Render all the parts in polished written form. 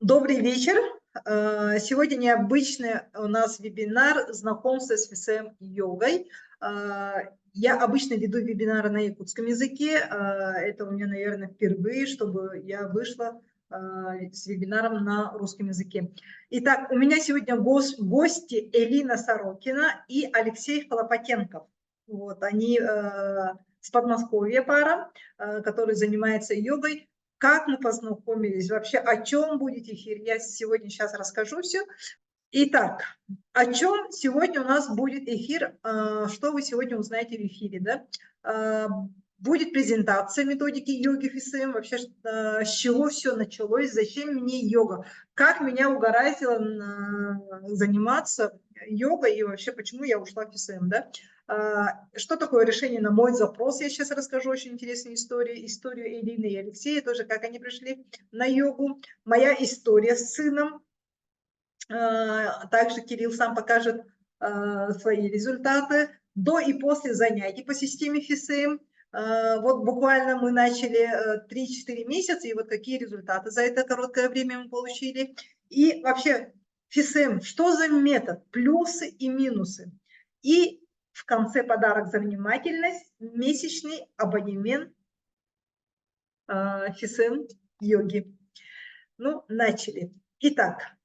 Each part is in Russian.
Добрый вечер. Сегодня необычный у нас вебинар «Знакомство с ФСМ-йогой». Я обычно веду вебинары на якутском языке. Это у меня, наверное, впервые, чтобы я вышла с вебинаром на русском языке. Итак, у меня сегодня гости Элина Сорокина и Алексей Хлопотенков. Вот, они с Подмосковья пара, который занимается йогой. Как мы познакомились, вообще о чем будет эфир, я сейчас расскажу все. Итак, о чем сегодня у нас будет эфир, что вы сегодня узнаете в эфире, да? Будет презентация методики йоги ФСМ, вообще с чего все началось, зачем мне йога, как меня угораздило заниматься йогой и вообще почему я ушла в ФСМ, да? Что такое решение на мой запрос, я сейчас расскажу очень интересную историю Элины и Алексея, тоже как они пришли на йогу, моя история с сыном. Также Кирилл сам покажет свои результаты до и после занятий по системе ФСМ. Вот буквально мы начали 3-4 месяца, и вот какие результаты за это короткое время мы получили. И вообще ФСМ, что за метод, плюсы и минусы. И в конце подарок за внимательность, месячный абонемент ФСМ йоги. Ну, начали. Итак,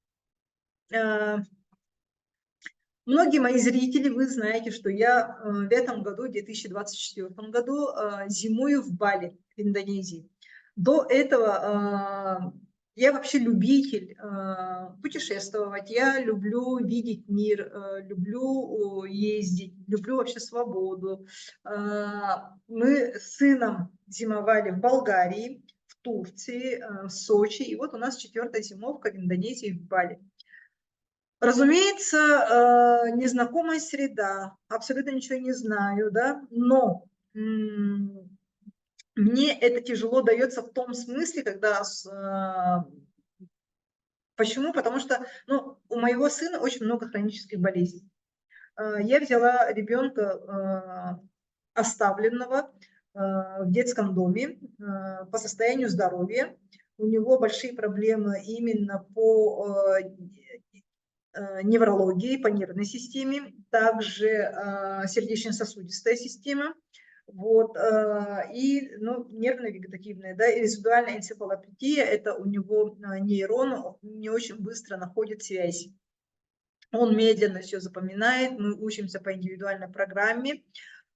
многие мои зрители, вы знаете, что я в этом году, в 2024 году, зимую в Бали, в Индонезии. До этого я вообще любитель путешествовать, я люблю видеть мир, люблю ездить, люблю вообще свободу. Мы с сыном зимовали в Болгарии, в Турции, в Сочи, и вот у нас 4-я зимовка в Индонезии, в Бали. Разумеется, незнакомая среда, абсолютно ничего не знаю, да, но мне это тяжело дается в том смысле, когда... Почему? Потому что у моего сына очень много хронических болезней. Я взяла ребенка оставленного в детском доме по состоянию здоровья. У него большие проблемы именно по неврологии, по нервной системе, также сердечно-сосудистая система, вот, и нервно-вегетативная, да, и резидуальная энцефалопатия, это у него нейрон не очень быстро находит связь. Он медленно все запоминает, мы учимся по индивидуальной программе.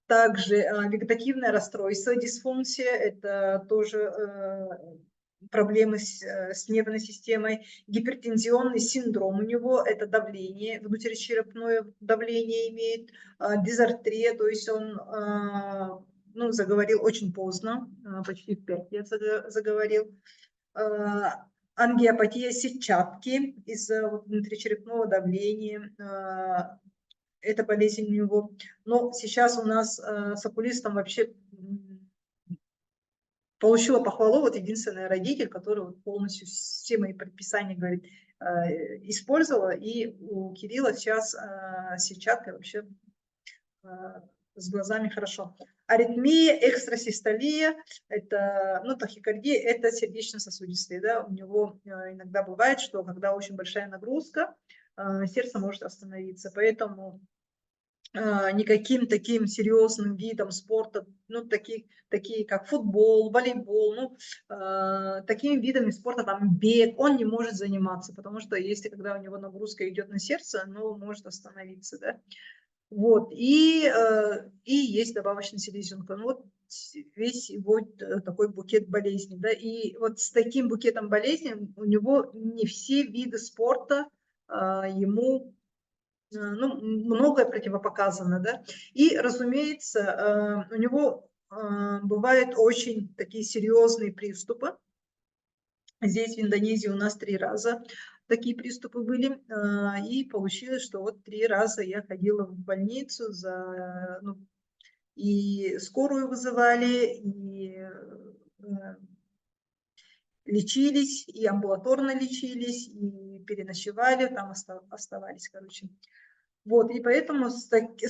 Также вегетативное расстройство, дисфункция, это тоже проблемы с нервной системой, гипертензионный синдром у него, это давление, внутричерепное давление имеет, дизартрия, то есть он заговорил очень поздно, почти в 5 лет заговорил, ангиопатия сетчатки из-за внутричерепного давления, это болезнь у него. Но сейчас у нас с окулистом вообще получила похвалу, вот единственный родитель, который вот полностью все мои предписания, говорит, использовала, и у Кирилла сейчас сетчатка вообще с глазами хорошо. Аритмия, экстрасистолия, это, тахикардия, это сердечно-сосудистые, да, у него иногда бывает, что когда очень большая нагрузка, сердце может остановиться, поэтому никаким таким серьезным видом спорта, такие как футбол, волейбол, такими видами спорта, там бег, он не может заниматься, потому что если когда у него нагрузка идет на сердце, оно может остановиться, да. Вот, и есть добавочная селезенка. Вот весь его такой букет болезней, да, и вот с таким букетом болезней у него не все виды спорта ему многое противопоказано, да, и, разумеется, у него бывают очень такие серьезные приступы. Здесь, в Индонезии, у нас 3 раза такие приступы были, и получилось, что вот 3 раза я ходила в больницу, и скорую вызывали, и лечились, и амбулаторно лечились, и переночевали, там оставались, короче. Вот, и поэтому с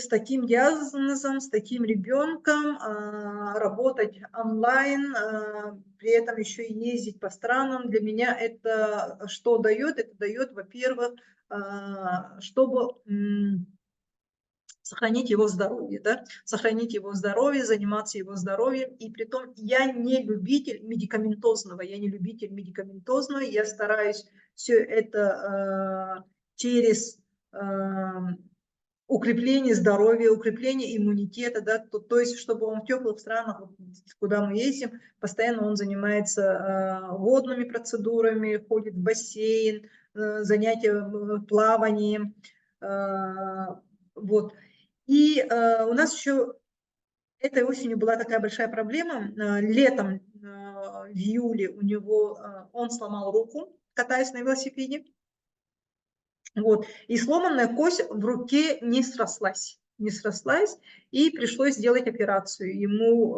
таким диагнозом, с таким ребенком работать онлайн, при этом еще и ездить по странам, для меня это что дает? Это дает, во-первых, чтобы сохранить его здоровье, да, сохранить его здоровье, заниматься его здоровьем. И при том я не любитель медикаментозного, я стараюсь все это через укрепление здоровья, укрепление иммунитета, да, то есть, чтобы он в теплых странах, куда мы ездим, постоянно он занимается водными процедурами, ходит в бассейн, занятия плаванием, вот. И у нас еще этой осенью была такая большая проблема. Летом, в июле, у него он сломал руку, катаясь на велосипеде. Вот. И сломанная кость в руке не срослась, и пришлось сделать операцию. Ему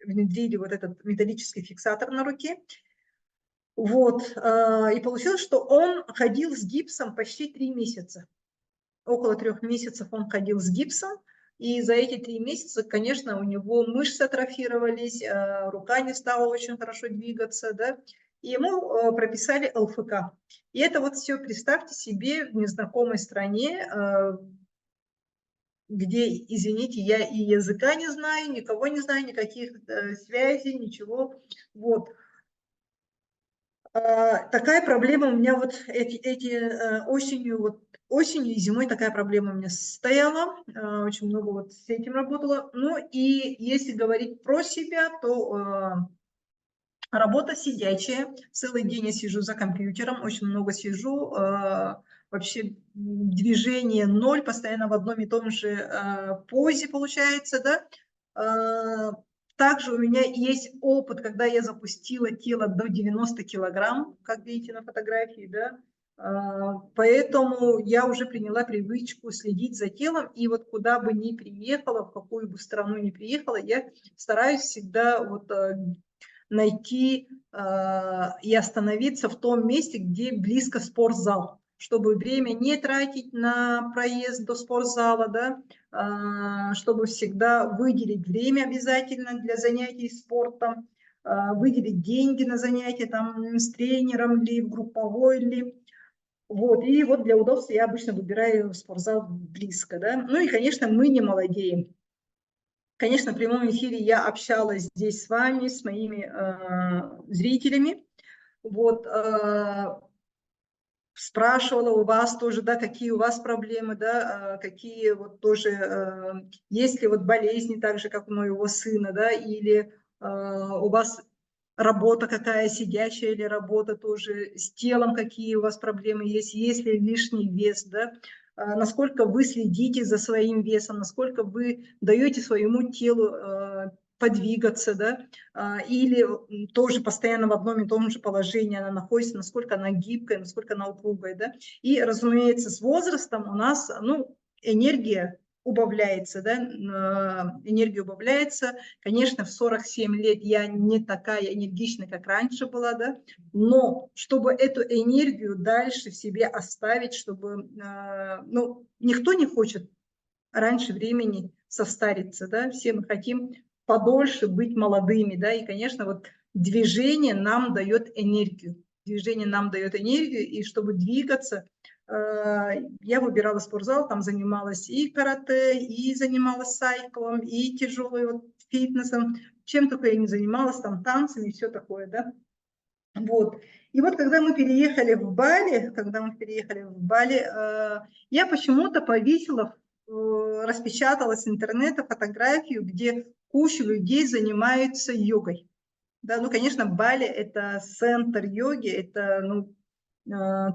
внедрили вот этот металлический фиксатор на руке. Вот. И получилось, что он ходил с гипсом почти 3 месяца. Около 3 месяцев он ходил с гипсом, и за эти 3 месяца, конечно, у него мышцы атрофировались, рука не стала очень хорошо двигаться, да, и ему прописали ЛФК. И это вот все, представьте себе, в незнакомой стране, где, извините, я и языка не знаю, никого не знаю, никаких связей, ничего. Вот. Такая проблема у меня вот осенью и зимой такая проблема у меня стояла, очень много вот с этим работала. Ну и если говорить про себя, то работа сидячая, целый день я сижу за компьютером, очень много сижу, вообще движение ноль, постоянно в одном и том же позе получается, да. Также у меня есть опыт, когда я запустила тело до 90 килограмм, как видите на фотографии, да. Поэтому я уже приняла привычку следить за телом, и вот куда бы ни приехала, в какую бы страну ни приехала, я стараюсь всегда вот найти и остановиться в том месте, где близко спортзал, чтобы время не тратить на проезд до спортзала, да, чтобы всегда выделить время обязательно для занятий спортом, выделить деньги на занятия там с тренером ли, в групповой ли. Вот, и вот для удобства я обычно выбираю спортзал близко, да. Ну и, конечно, мы не молодеем. Конечно, в прямом эфире я общалась здесь с вами, с моими зрителями. Вот, спрашивала у вас тоже, да, какие у вас проблемы, да, какие вот тоже, есть ли вот болезни, так же, как у моего сына, да, или у вас работа какая, сидячая или работа тоже, с телом какие у вас проблемы есть ли лишний вес, да, насколько вы следите за своим весом, насколько вы даете своему телу подвигаться, да, или тоже постоянно в одном и том же положении она находится, насколько она гибкая, насколько она упругая, да. И, разумеется, с возрастом у нас, ну, энергия убавляется, да, энергия убавляется. Конечно, в 47 лет я не такая энергичная, как раньше была, да, но чтобы эту энергию дальше в себе оставить, чтобы, ну, никто не хочет раньше времени состариться, да, все мы хотим подольше быть молодыми, да, и, конечно, вот движение нам дает энергию, и чтобы двигаться, я выбирала спортзал, там занималась и карате, и занималась сайклом, и тяжелым вот фитнесом, чем только я не занималась, там танцами и все такое, да. Вот. И вот когда мы переехали в Бали, я почему-то повесила, распечатала с интернета фотографию, где куча людей занимаются йогой. Да, ну, конечно, Бали – это центр йоги, это, ну,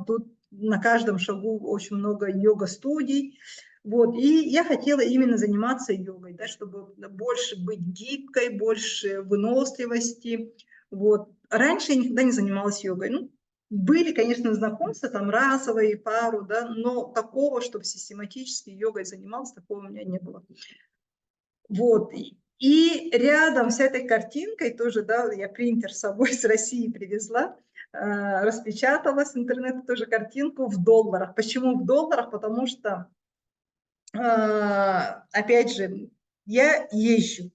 тут на каждом шагу очень много йога-студий. Вот, и я хотела именно заниматься йогой, да, чтобы больше быть гибкой, больше выносливости. Вот. Раньше я никогда не занималась йогой. Ну, были, конечно, знакомства, там разовые, пару, да, но такого, чтобы систематически йогой занималась, такого у меня не было. Вот. И рядом с этой картинкой тоже, да, я принтер с собой с России привезла, распечатала с интернета тоже картинку в долларах. Почему в долларах? Потому что, опять же, я езжу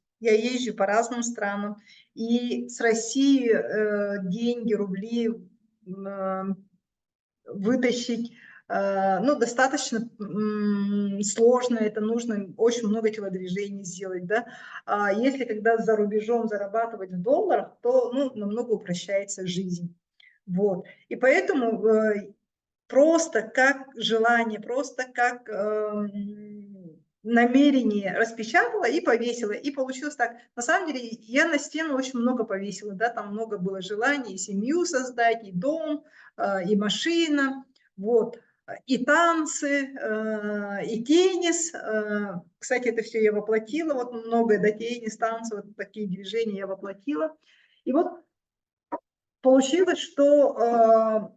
по разным странам, и с России деньги, рубли вытащить, ну, достаточно сложно, это нужно очень много телодвижений сделать, да. А если когда за рубежом зарабатывать в долларах, то, ну, намного упрощается жизнь. Вот. И поэтому просто как желание, просто как намерение распечатала и повесила. И получилось так. На самом деле я на стену очень много повесила, да, там много было желаний, и семью создать, и дом, и машина, вот. И танцы, и теннис. Кстати, это все я воплотила, вот многое, да, теннис, танцы, вот такие движения я воплотила. И вот получилось, что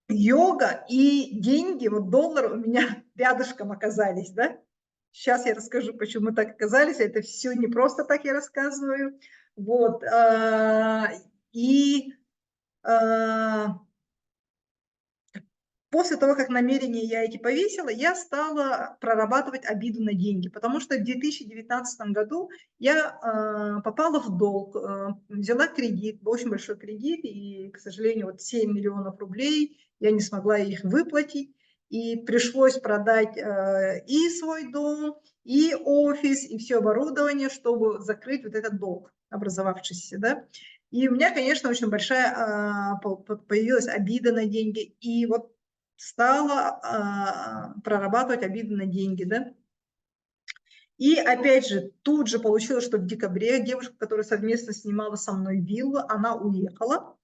йога и деньги, вот доллар у меня рядышком оказались, да. Сейчас я расскажу, почему так оказались. Это все не просто так я рассказываю. Вот. И после того, как намерения я эти повесила, я стала прорабатывать обиду на деньги, потому что в 2019 году я попала в долг, взяла кредит, очень большой кредит, и, к сожалению, вот 7 миллионов рублей, я не смогла их выплатить, и пришлось продать и свой дом, и офис, и все оборудование, чтобы закрыть вот этот долг образовавшийся, да. И у меня, конечно, очень большая появилась обида на деньги, и вот стала прорабатывать обиды на деньги, да. И опять же, тут же получилось, что в декабре девушка, которая совместно снимала со мной виллу, она уехала.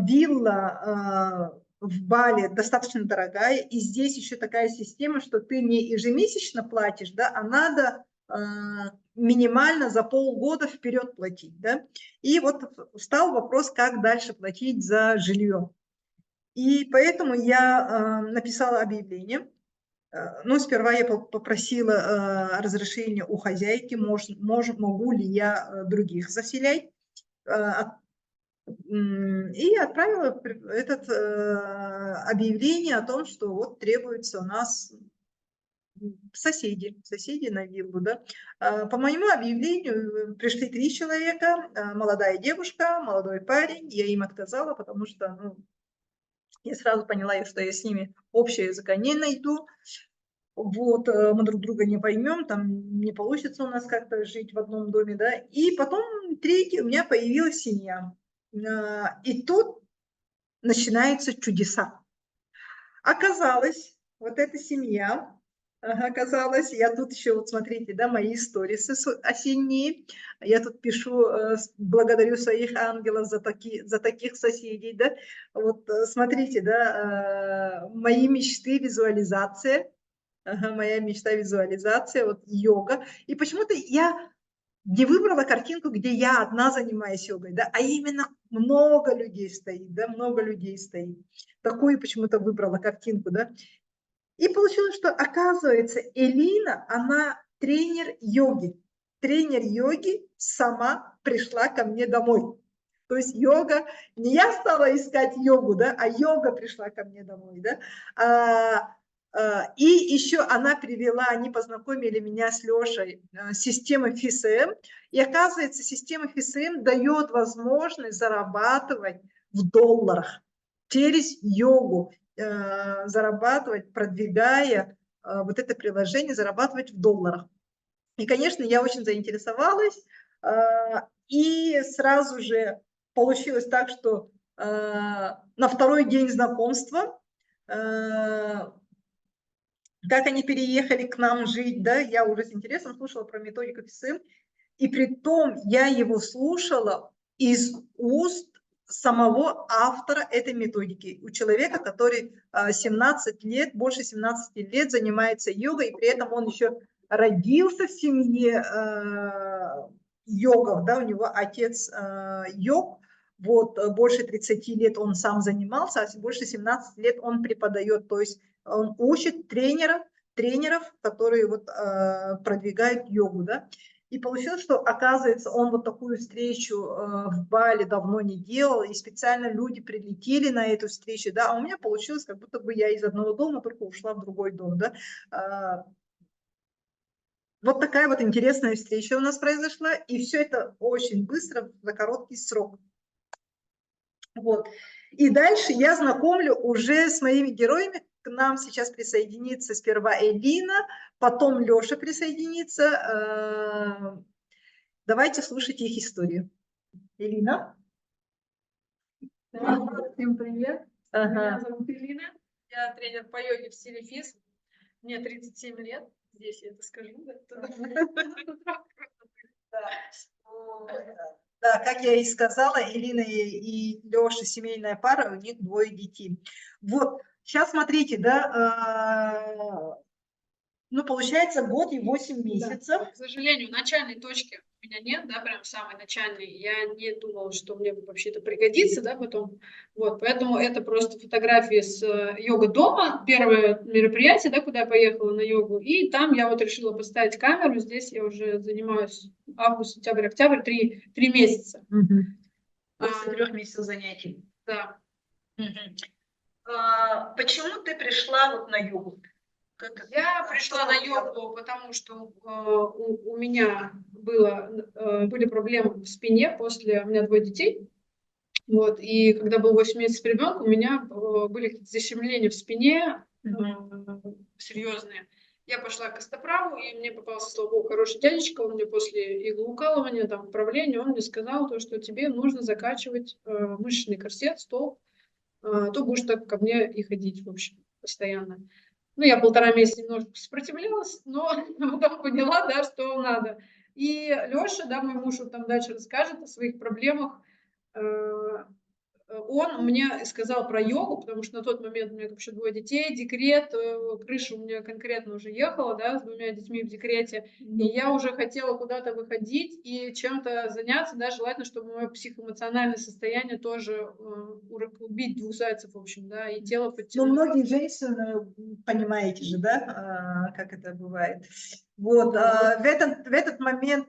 Вилла в Бали достаточно дорогая, и здесь еще такая система, что ты не ежемесячно платишь, да, а надо минимально за полгода вперед платить, да. И вот встал вопрос, как дальше платить за жилье. И поэтому я написала объявление. Ну, сперва я попросила разрешения у хозяйки, могу ли я других заселять. И отправила это объявление о том, что вот требуется у нас соседи на виллу. Да. По моему объявлению пришли 3 человека, молодая девушка, молодой парень. Я им отказала, потому что, ну, я сразу поняла, что я с ними общего языка не найду. Вот, мы друг друга не поймем, там не получится у нас как-то жить в одном доме, да. И потом третий, у меня появилась семья. И тут начинаются чудеса. Оказалось, вот эта семья, оказалось, я тут еще, вот смотрите, да, мои истории осенние, я тут пишу, благодарю своих ангелов за таких соседей, да, вот смотрите, да, мои мечты, визуализация, моя мечта, визуализация, вот йога, и почему-то я не выбрала картинку, где я одна занимаюсь йогой, да, а именно много людей стоит, да, много людей стоит. Такую почему-то выбрала картинку, да. И получилось, что, оказывается, Элина, она тренер йоги. Тренер йоги сама пришла ко мне домой. То есть йога, не я стала искать йогу, да, а йога пришла ко мне домой, да. И еще она привела, они познакомили меня с Лешей, системой ФСМ. И оказывается, система ФСМ дает возможность зарабатывать в долларах через йогу, зарабатывать, продвигая вот это приложение, зарабатывать в долларах. И, конечно, я очень заинтересовалась, и сразу же получилось так, что на второй день знакомства, как они переехали к нам жить, да, я уже с интересом слушала про методику ФСМ, и при том я его слушала из уст самого автора этой методики. У человека, который 17 лет, больше 17 лет занимается йогой, и при этом он еще родился в семье йогов, да, у него отец йог, вот, больше 30 лет он сам занимался, а больше 17 лет он преподает, то есть он учит тренеров, которые вот продвигают йогу, да. И получилось, что, оказывается, он вот такую встречу в Бали давно не делал, и специально люди прилетели на эту встречу, да, а у меня получилось, как будто бы я из одного дома только ушла в другой дом, да. Вот такая вот интересная встреча у нас произошла, и все это очень быстро, за короткий срок. Вот. И дальше я знакомлю уже с моими героями. К нам сейчас присоединится сперва Элина, потом Леша присоединится. Давайте слушать их историю. Элина? Да, всем привет. Ага. Меня зовут Элина. Я тренер по йоге в стиле физ. Мне 37 лет. Здесь я это скажу. Да, как я и сказала, Элина и Леша семейная пара, у них 2 детей. Вот, сейчас смотрите, да, ну, получается, год и 8 месяцев. Да. К сожалению, начальной точки у меня нет, да, прям самой начальной. Я не думала, что мне вообще это пригодится, да, потом. Вот, поэтому это просто фотографии с йога-дома, первое мероприятие, да, куда я поехала на йогу. И там я вот решила поставить камеру. Здесь я уже занимаюсь август, сентябрь, октябрь, 3 месяца. После 3 месяцев занятий. Да. Почему ты пришла вот на йогу? Я пришла на йогу, потому что у меня были проблемы в спине после... У меня 2 детей. Вот, и когда был 8 месяцев ребенка, у меня были какие-то защемления в спине серьезные. Я пошла к костоправу, и мне попался, слава богу, хороший дядечка. Он мне после иглоукалывания, там, вправления, он мне сказал, то, что тебе нужно закачивать мышечный корсет, столб, то будешь так ко мне и ходить, в общем, постоянно. Ну, я 1,5 месяца немножко сопротивлялась, но потом поняла, да, что надо. И Леша, да, мой муж, вот там дальше расскажет о своих проблемах. Он мне сказал про йогу, потому что на тот момент у меня вообще 2 детей, декрет, крыша у меня конкретно уже ехала, да, с 2 детьми в декрете, и я уже хотела куда-то выходить и чем-то заняться, да, желательно, чтобы мое психоэмоциональное состояние тоже убить 2 зайцев, в общем, да, и тело подтянуть. Ну, многие женщины, понимаете же, да, как это бывает. Вот, в этот момент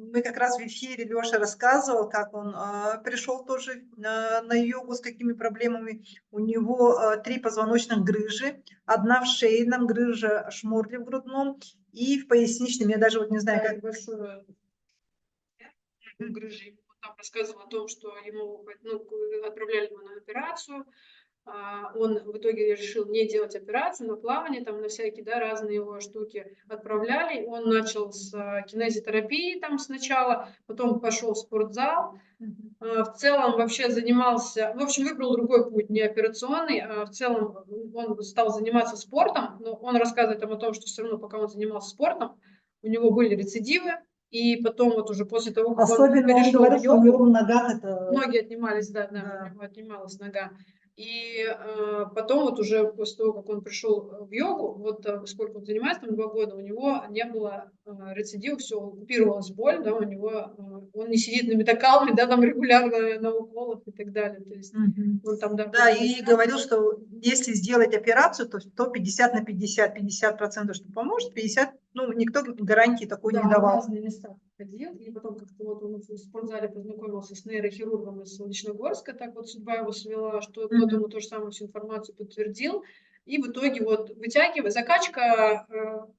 мы как раз в эфире, Леша рассказывал, как он пришел тоже на йогу, с какими проблемами. У него 3 позвоночных грыжи, 1 в шейном, грыжа шморли в грудном и в поясничном. Я даже вот не знаю, как... Большое грыжи. Он там рассказывал о том, что ему отправляли его на операцию. Он в итоге решил не делать операцию, на плавание, там на всякие, да, разные его штуки отправляли. Он начал с кинезитерапии там сначала, потом пошел в спортзал. В целом вообще занимался, в общем, выбрал другой путь, не операционный, а в целом он стал заниматься спортом, но он рассказывает о том, что все равно, пока он занимался спортом, у него были рецидивы, и потом вот уже после того, как особенно он перешел в йогу, у него в ногах это... ноги отнимались, да, у него отнималась нога. И потом вот уже после того, как он пришел в йогу, вот сколько он занимается, там 2 года, у него не было рецидива, все, купировалась боль, да, у него, он не сидит на метакалме, да, там регулярно на уколах и так далее. То есть он там, да, и говорил, что если сделать операцию, то 50 на 50, 50%, что поможет, 50, ну, никто гарантии такой не давал. В разные места ходил, и потом как-то вот он в спортзале познакомился с нейрохирургом из Солнечногорска, так вот судьба его свела, что тот ему тоже самую всю информацию подтвердил, и в итоге вот закачка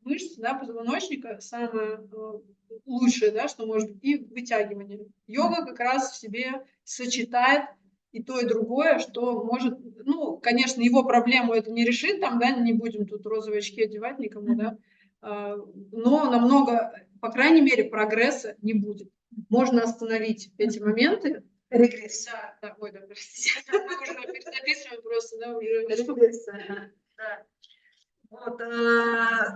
мышц, да, позвоночника самое лучшее, да, что может быть, и вытягивание. Йога как раз в себе сочетает и то, и другое, что может, ну, конечно, его проблему это не решит, там, да, не будем тут розовые очки одевать никому, да, но намного, по крайней мере, прогресса не будет. Можно остановить эти моменты. Регресс. Да, ой, да, простите. Мы уже записываем просто, да, уже. Регресс, да. Вот,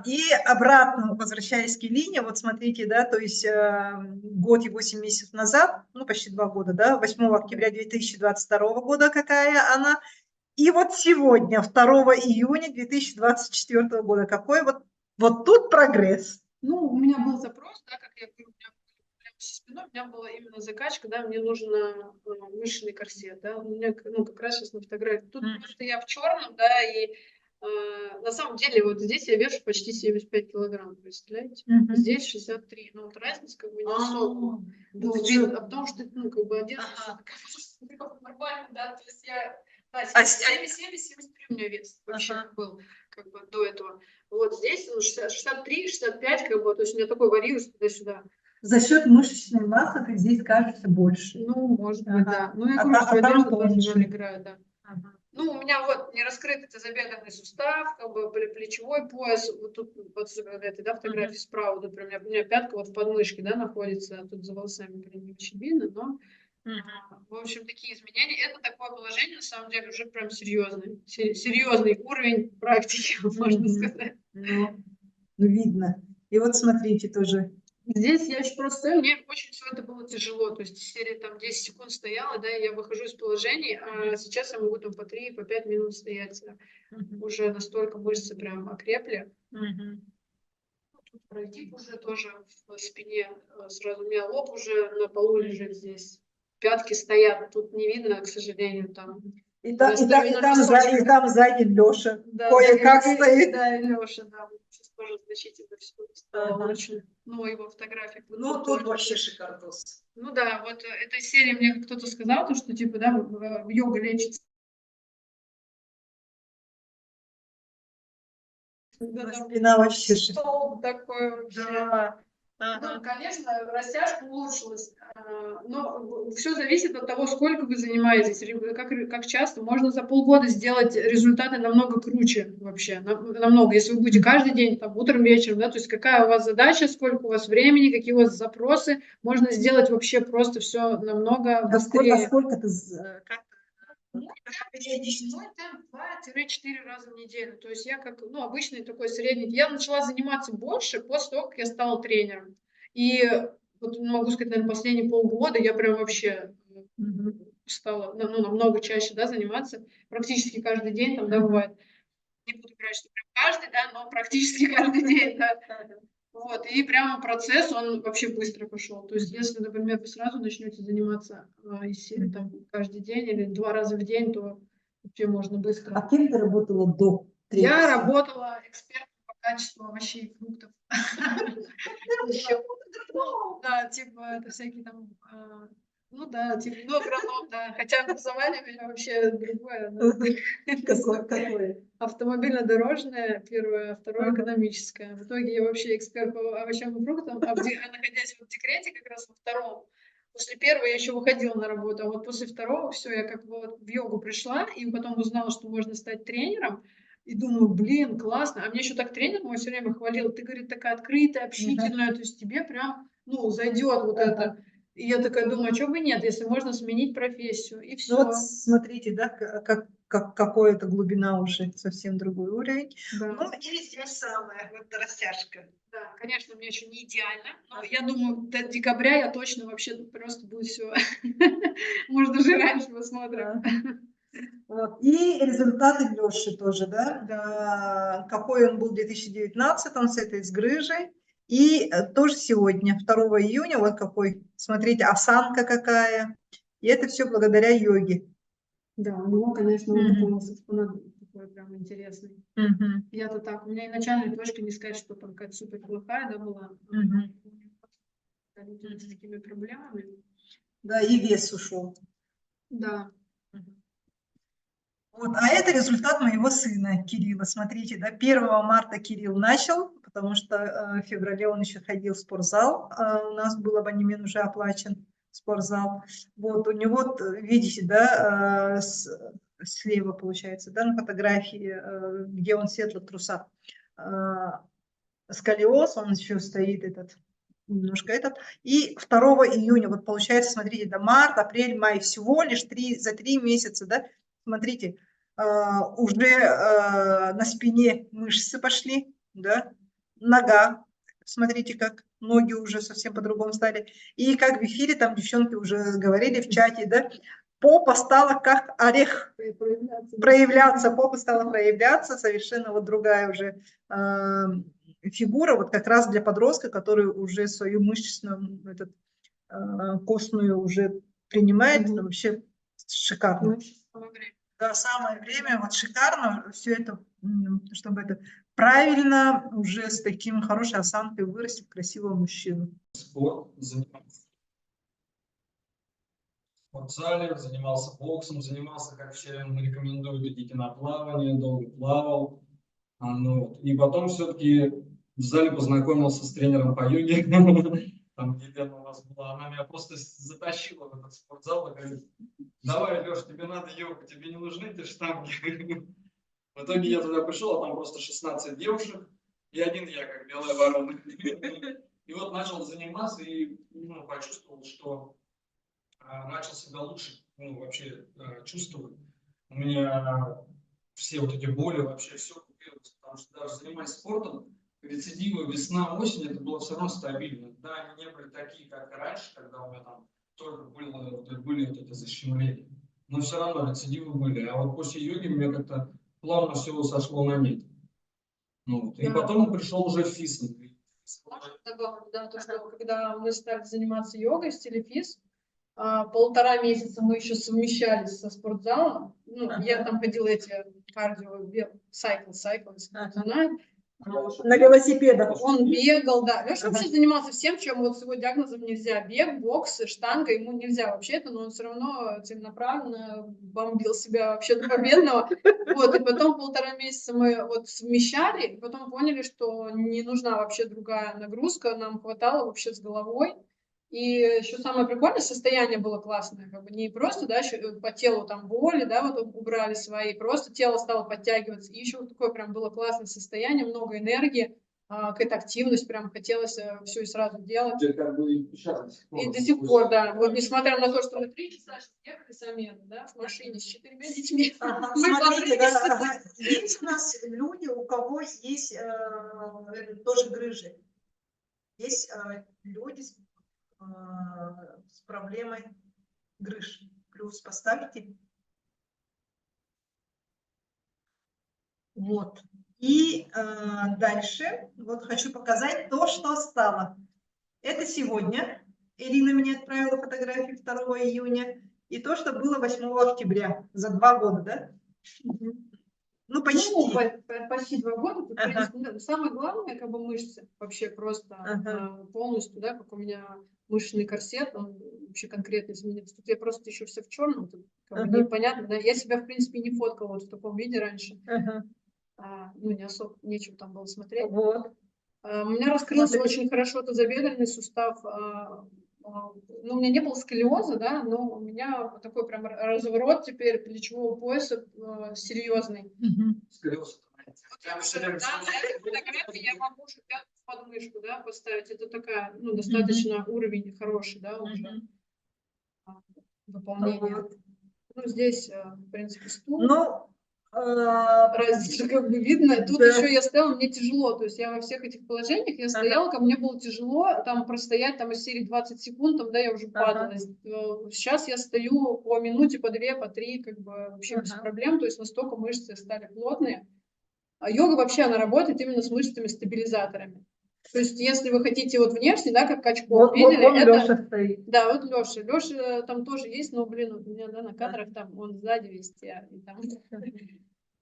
и обратно, возвращаясь к Элине, вот смотрите, да, то есть год и 8 месяцев назад, ну, почти 2 года, да, 8 октября 2022 года какая она, и вот сегодня, 2 июня 2024 года, какой вот тут прогресс. Ну, у меня был запрос, да, как я говорю, у меня прямо со спиной, у меня была именно закачка, да, мне нужен мышечный корсет, да, у меня, ну, как раз сейчас на фотографии, тут просто я в черном, да, и На самом деле, вот здесь я вешу почти 75 килограмм, представляете? Мгм. Здесь 63. Ну, вот разница как бы невысокая. Ну, видно, потому что, ну, как бы одежда Ага. такая нормально, да, то есть я, да, А 73 у меня вес вообще Ага. был, как бы до этого. Вот здесь, ну, 63, 65, как бы, то есть у меня такой вариант туда-сюда. За счет мышечной массы ты здесь кажется больше. Ну, может быть, да. Ага. Ну, я А говорю, та- что а там одежда тоже тоньше. роль играет, да. Ага. Ну, у меня вот не раскрытый тазобедренный сустав, как бы плечевой пояс, вот тут, вот на этой, да, фотографии справа, тут прям у меня пятка вот в подмышке, да, находится, а тут за волосами, блин, не очень видно, но, в общем, такие изменения. Это такое положение, на самом деле, уже прям серьезный уровень практики, можно сказать. Ну, видно. И вот смотрите тоже. Здесь я еще просто стою, мне очень все это было тяжело, то есть серия там 10 секунд стояла, да, и я выхожу из положений, а сейчас я могу там по 3, по 5 минут стоять, уже настолько мышцы прям окрепли. Тут прогиб уже тоже в спине, сразу у меня лоб уже на полу лежит здесь, пятки стоят, тут не видно, к сожалению, там. И Я стою на там песочке. сзади Леша. Да, Кое-как и- стоит. Да, и Леша, да, сейчас тоже значительно все стало Ага. лучше. Ну, его фотографии. Ну, тут вообще шикардос. Ну да, вот этой серии мне кто-то сказал, то, что типа, да, йога лечится. Да, там Спина вообще стол такой вообще. Да. Ну, конечно, растяжка улучшилась, но все зависит от того, сколько вы занимаетесь, как часто. Можно за полгода сделать результаты намного круче вообще, намного. Если вы будете каждый день, там, утром, вечером, да, то есть какая у вас задача, сколько у вас времени, какие у вас запросы, можно сделать вообще просто все намного быстрее. Сколько ты... Мой темп 2-4 раза в неделю. То есть я как, ну, обычный такой средний. Я начала заниматься больше после того, как я стала тренером. И вот могу сказать, наверное, последние полгода я прям вообще стала, ну, намного чаще, да, заниматься. Практически каждый день там, да, бывает. Не буду говорить, что прям каждый, да, но практически каждый день, да. Вот, и прямо процесс, он вообще быстро пошел. То есть, если, например, вы сразу начнете заниматься из серии там каждый день или 2 раза в день, то вообще можно быстро. А кем ты работала до Я тренерства? работала экспертом по качеству овощей и фруктов. Да, типа, это всякие там, ну да, типа, ну, агроном, да. Хотя образование у меня вообще другое. Какое? Автомобильно-дорожное первое, второе экономическое. В итоге я вообще эксперт по овощам и фруктам, находясь в декрете как раз во втором. После первого я еще выходила на работу, а вот после второго все, я как бы вот в йогу пришла, и потом узнала, что можно стать тренером, и думаю, блин, классно. А мне еще так тренер мой все время хвалил, ты, говорит, такая открытая, общительная, то есть тебе прям, ну, зайдет вот это. И я такая думаю, а что бы нет, если можно сменить профессию, и все. Ну вот смотрите, да, какой это глубина уже, совсем другой уровень. Да. Ну и здесь самое, вот растяжка. Да, конечно, у меня еще не идеально, но я думаю, до декабря я точно вообще просто будет все. Может, даже раньше посмотрим. Вот. И результаты Лёши тоже, да, какой он был в 2019 с этой с грыжей. И тоже сегодня, 2 июня, вот какой, смотрите, осанка какая. И это все благодаря йоге. Да, у него, конечно, он такой у нас экспонат такой прям интересный. Я-то так, у меня и начальная точка, не сказать, что там какая-то супер плохая, да, была. Люди с такими проблемами. Да, и вес ушел. Да. Вот, а это результат моего сына Кирилла. Смотрите, да, 1 марта Кирилл начал, потому что в феврале он еще ходил в спортзал. У нас был абонемент уже оплачен в спортзал. Вот, у него, видите, да, слева получается, да, на фотографии, где он в светлых трусах, сколиоз, он еще стоит этот, немножко этот. И 2 июня, вот получается, смотрите, да, март, апрель, май, всего лишь за 3 месяца, да, смотрите, уже на спине мышцы пошли, да, нога, смотрите, как ноги уже совсем по-другому стали. И как в эфире, там девчонки уже говорили в чате, да, попа стала как орех проявляться, попа стала проявляться, совершенно вот другая уже фигура, вот как раз для подростка, который уже свою мышечную, костную уже принимает, вообще шикарно. Да, самое время, вот шикарно все это, чтобы это правильно уже с таким хорошей осанкой вырастить красивого мужчину. Спорт, занимался в спортзале, занимался боксом, занимался, как все рекомендуют, идите на плавание, долго плавал. И потом все-таки в зале познакомился с тренером по йоге. Там Елена у нас была, она меня просто затащила в этот спортзал и говорит: давай, Леш, тебе надо йога, тебе не нужны эти штанги. В итоге я туда пришел, а там просто 16 девушек и один я, как белая ворона. И вот начал заниматься и почувствовал, что начал себя лучше вообще чувствовать. У меня все вот эти боли, вообще все купилось, потому что даже занимаясь спортом, рецидивы весна, осень, это было все равно стабильно. Да, они не были такие, как раньше, когда у меня там только были вот это защемление. Но все равно рецидивы были. А вот после йоги мне как-то плавно все сошло на нет. И потом пришел уже фитнес. Да, то, что когда мы стали заниматься йогой в стиле физ, 1,5 месяца мы еще совмещались со спортзалом. Я там ходила эти кардио, сайкл, знает. На велосипедах. Он бегал, да. Леша вообще занимался всем, чем вот с его диагнозом нельзя. Бег, бокс, штанга, ему нельзя вообще-то, но он все равно целенаправленно бомбил себя вообще до победного. Вот, и потом 1,5 месяца мы вот совмещали, и потом поняли, что не нужна вообще другая нагрузка, нам хватало вообще с головой. И еще самое прикольное, состояние было классное, как бы не просто, да, по телу там боли, да, вот убрали свои, просто тело стало подтягиваться, и еще вот такое прям было классное состояние, много энергии, какая-то активность, прям хотелось все и сразу делать. И как бы и до сих пор, да, вот несмотря на то, что мы 3 часа ехали сами, да, в машине с 4 детьми. Смотрите, да, есть у нас люди, у кого есть тоже грыжи. Есть люди с проблемой грыж. Плюс поставите. Вот. И дальше вот хочу показать то, что стало. Это сегодня. Ирина мне отправила фотографии 2 июня. И то, что было 8 октября. За 2 года, да? Ну, почти. Почти 2 года. Это, самое главное, как бы мышцы. Вообще просто полностью, да, как у меня мышечный корсет, он вообще конкретно изменился. Тут я просто еще все в черном, тут как бы непонятно. Да? Я себя, в принципе, не фоткала вот в таком виде раньше. Не особо нечего там было смотреть. Вот. У меня раскрылся очень хорошо тазобедренный сустав. У меня не было сколиоза, да, но у меня такой прям разворот теперь плечевого пояса серьезный. Сколиоз. На этой фотографии я могу уже пятку в подмышку, да, поставить. Это такая, достаточно уровень хороший, да, уже выполнение. Здесь, в принципе, стул. Разница как бы видно. Тут еще я стояла, мне тяжело. То есть я во всех этих положениях я стояла, ко мне было тяжело там простоять там из серии 20 секунд, там, да, я уже падала. Сейчас я стою по минуте, по 2, по 3, как бы вообще без проблем. То есть настолько мышцы стали плотные. А йога вообще, она работает именно с мышцами-стабилизаторами. То есть, если вы хотите вот внешне, да, как Качков, видели, это... Леша стоит. Да, вот Леша. Леша там тоже есть, но, блин, вот у меня, да, на кадрах там он сзади весь, и там...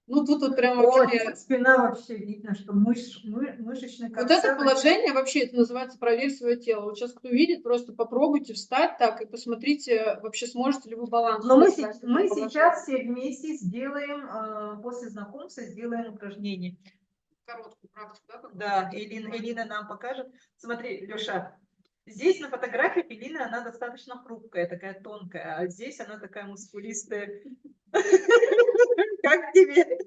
тут вот прям вообще... Спина вообще видно, что мышечный корсет. Вот это положение вообще, это называется «проверь свое тело». Вот сейчас кто видит, просто попробуйте встать так и посмотрите, вообще сможете ли вы баланс. Но мы сейчас все вместе сделаем, после знакомства сделаем упражнение. Короткую практику, да? Да, Элина нам покажет. Смотри, Леша, здесь на фотографии Элина, она достаточно хрупкая, такая тонкая, а здесь она такая мускулистая. Как тебе?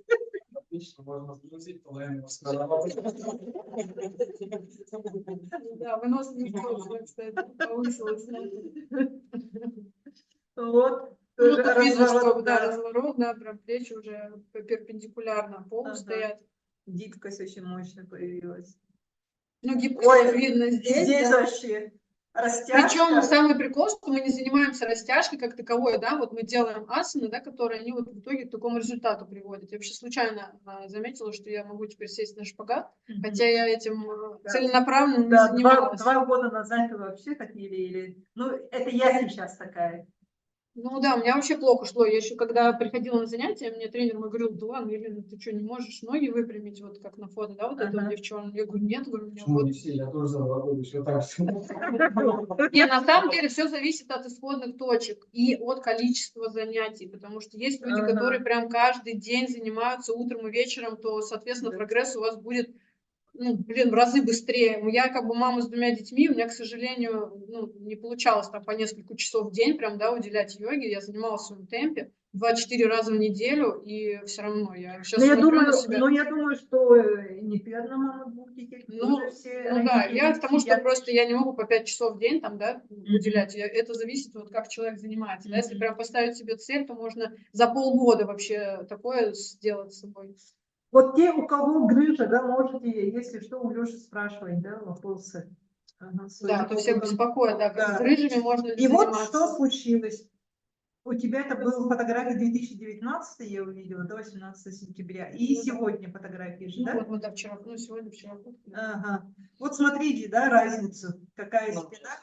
Отлично, можно сгрузить, половину. Да, выносливость, кстати, повысилась. Вот. Тут видно, что разворот, да, прям плечи уже перпендикулярно полу стоят. Гибкость очень мощно появилась. Гибкость видно здесь. Здесь вообще растяжка. Причем самый прикол, что мы не занимаемся растяжкой как таковой, да, вот мы делаем асаны, да, которые они вот в итоге к такому результату приводят. Я вообще случайно заметила, что я могу теперь сесть на шпагат, хотя я этим целенаправленно не занималась. 2 года назад вы вообще хотели или... это я сейчас такая. Ну да, у меня вообще плохо шло. Я еще когда приходила на занятия, мне тренер мой говорил: да ладно, Елена, ты что, не можешь ноги выпрямить, вот как на фото, да, вот это вот Ага. девчонка? Я говорю: нет, говорю, у меня Почему вот. не все? Я тоже за 2 года еще так же. Не, на самом деле все зависит от исходных точек и от количества занятий, потому что есть люди, Ага. которые прям каждый день занимаются утром и вечером, то, соответственно, Да. прогресс у вас будет, ну, блин, в разы быстрее. Я как бы мама с 2 детьми, у меня, к сожалению, ну, не получалось там по несколько часов в день прям, да, уделять йоге. Я занималась в своем темпе 2-4 раза в неделю, и все равно я сейчас смотрю на себя. Но я думаю, что не ты одна мама 2 детей, Ну, тоже все ну да, родители я к тому, что сидят. просто я не могу по 5 часов в день там, да, уделять. Это зависит вот как человек занимается. Да? Если прям поставить себе цель, то можно за полгода вообще такое сделать с собой. Вот те, у кого грыжа, да, можете, если что, у Лёши спрашивать, да, вопросы. Ага, своим Да, то всех опытом. беспокоит, да, как с Да. грыжами можно ли И вот заниматься. что случилось. У тебя это был фотография 2019, я увидела, до 18 сентября. И сегодня фотографии же, Ну да? вот, да, вчера, ну сегодня, вчера. Ага. Вот смотрите, да, разницу. Какая спина.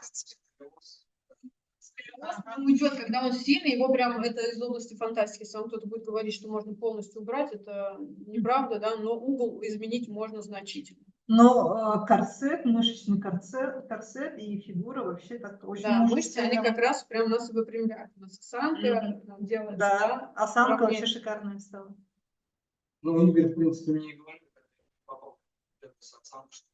Он уйдет, когда он сильный, его прям, это из области фантастики. Если вам кто-то будет говорить, что можно полностью убрать, это неправда, да, но угол изменить можно значительно. Но корсет, мышечный корсет и фигура вообще так очень Да, мышцы, мужественная. они как раз прям нас и выпрямляют. У нас осанка делается, Да, осанка ровнее. вообще шикарная стала. Ну, Игорь, в принципе, мне и говорил, когда я попал в эту социалку, что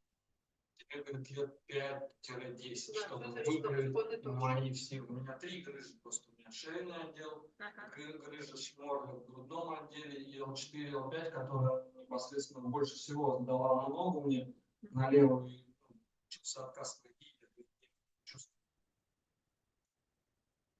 тебе, говорит, лет 5-10, Да, чтобы это что, исходный выправить точки. мои все. У меня 3 грыжи, просто у меня шейный отдел, грыжа шморли в грудном отделе и L4, L5, которая непосредственно больше всего дала на ногу мне, на левую, и чувство отказ ноги.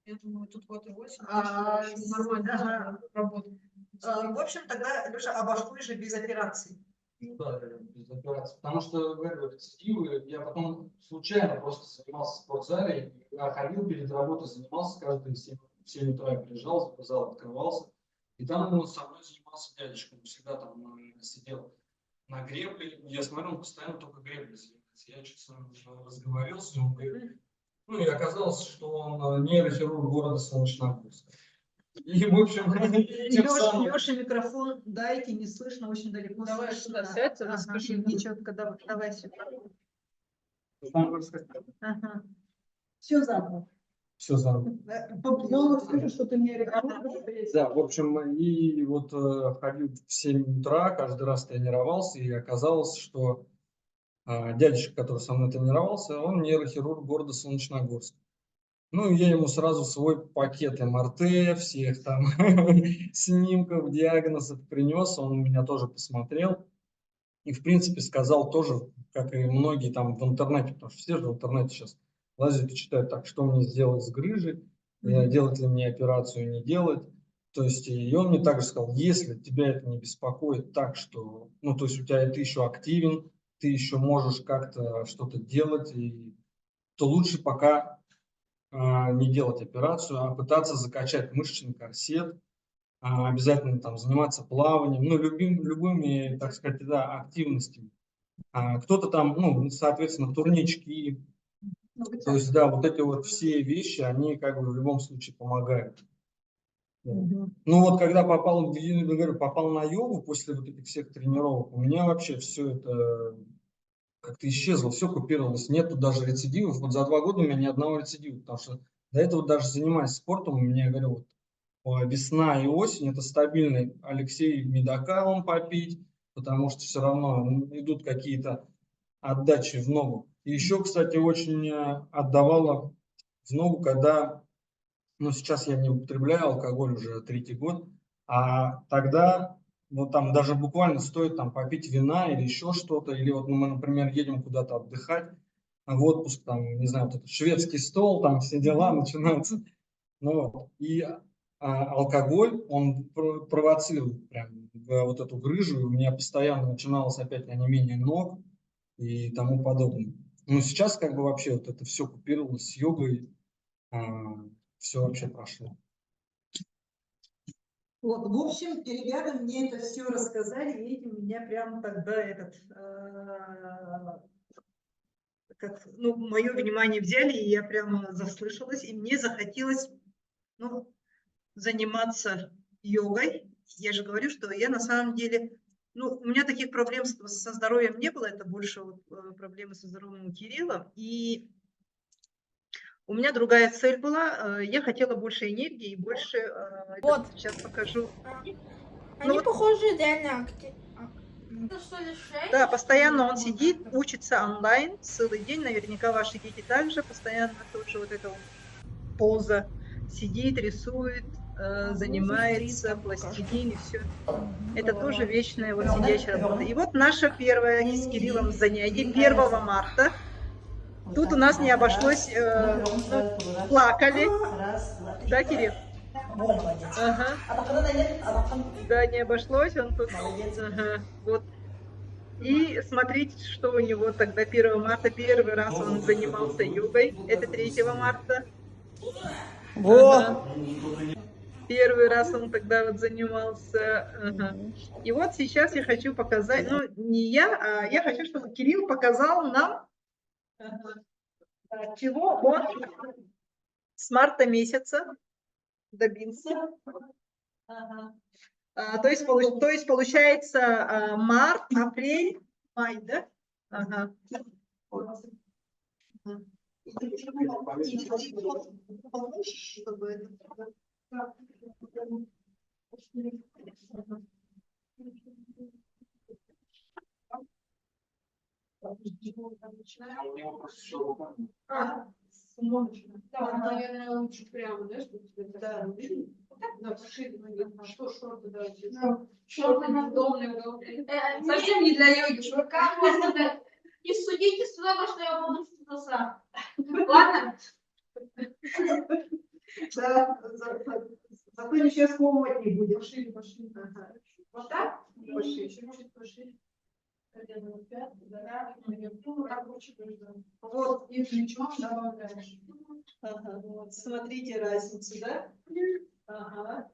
Я думаю, тут вот и 8, А, нормально ага. работает. В общем, тогда, Леша, обошлось же без операции. Ну да, без операции. Потому что, говорю, рецидивы, я потом случайно просто занимался в спортзале, я ходил перед работой, занимался каждый 7 утра, я приезжал, зал открывался, и там со мной занимался дядечка, он всегда там сидел на гребле, я смотрю, он постоянно только греблей занимается. Я чуть с ним разговорился, он говорит, ну и оказалось, что он нейрохирург города Солнечногорска. И, в общем, тем самым... Леша, микрофон дайте, не слышно, очень далеко Давай слышно. сюда сядь, расскажи. Нечетко, давай сюда. Ага. Все заново. Все заново. Ну, скажи, что ты мне Да, в общем, и вот ходил в 7 утра, каждый раз тренировался, и оказалось, что дядечка, который со мной тренировался, он нейрохирург города Солнечногорск. Ну, и я ему сразу свой пакет МРТ, всех там снимков, диагнозов принес, он меня тоже посмотрел. И, в принципе, сказал тоже, как и многие там в интернете, потому что все же в интернете сейчас лазят и читают, так, что мне сделать с грыжей, делать ли мне операцию, не делать. То есть, и он мне также сказал, если тебя это не беспокоит так, что, ну, то есть у тебя ты еще активен, ты еще можешь как-то что-то делать, то лучше пока не делать операцию, а пытаться закачать мышечный корсет, обязательно там заниматься плаванием, ну, любыми, так сказать, да, активностями. Кто-то там, ну, соответственно, турнички, то есть, да, вот эти вот все вещи, они как бы в любом случае помогают. Ну вот, когда попал, говорю, попал на йогу после вот этих всех тренировок, у меня вообще все это как-то исчезло, все купировалось, нету даже рецидивов. Вот за 2 года у меня ни одного рецидива, потому что до этого даже занимаясь спортом, у меня, говорю, вот, весна и осень это стабильный Алексей Медокалом попить, потому что все равно идут какие-то отдачи в ногу. И еще, кстати, очень отдавало в ногу, когда, ну, сейчас я не употребляю алкоголь уже 3-й год, а тогда, ну, там даже буквально стоит там попить вина или еще что-то, или вот, ну, мы, например, едем куда-то отдыхать, в отпуск, там, не знаю, вот этот шведский стол, там все дела начинаются. Ну, вот. И алкоголь, он провоцирует прям вот эту грыжу, и у меня постоянно начиналось опять онемение ног и тому подобное. Но сейчас как бы вообще вот это все купировалось с йогой, все вообще прошло. Вот, в общем, ребята мне это все рассказали, и этим меня прям тогда как, ну, мое внимание взяли, и я прямо заслышалась, и мне захотелось, ну, заниматься йогой. Я же говорю, что я на самом деле, ну, у меня таких проблем со здоровьем не было, это больше вот, проблемы со здоровьем у Кирилла. И у меня другая цель была, я хотела больше энергии, больше, Вот. сейчас покажу. Они вот- похожи реально Это что ли 6? Да, постоянно он сидит, учится онлайн целый день, наверняка ваши дети также постоянно тоже вот эта вот поза, сидит, рисует, занимается, пластилин и все. Это тоже вечная вот сидячая работа. И вот наша первая с Кириллом занятие 1 марта. Тут у нас не обошлось, плакали. Да, Кирилл? Ага. Да, не обошлось, он тут. Ага, вот. И смотрите, что у него тогда 1 марта. Первый раз он занимался йогой. Это 3 марта. Ага. Первый раз он тогда вот занимался. Ага. И вот сейчас я хочу показать, ну не я, а я хочу, чтобы Кирилл показал нам, чего он с марта месяца добился. Ага. То есть получается март, апрель, май, да? Ага. Да, наверное, лучше прямо, да, чтобы тебе да. Да, что шорты давайте. Шорты неудобные. Совсем не для йоги. Как можно не судите сюда, что я буду что-то сам. Ладно? Да, зато ничего сломать не будем. Пошли. Вот так? Пошли. Чуть пошли. Вот. И плечом добавляешь. Ага, вот. Смотрите разницу, да? Ага.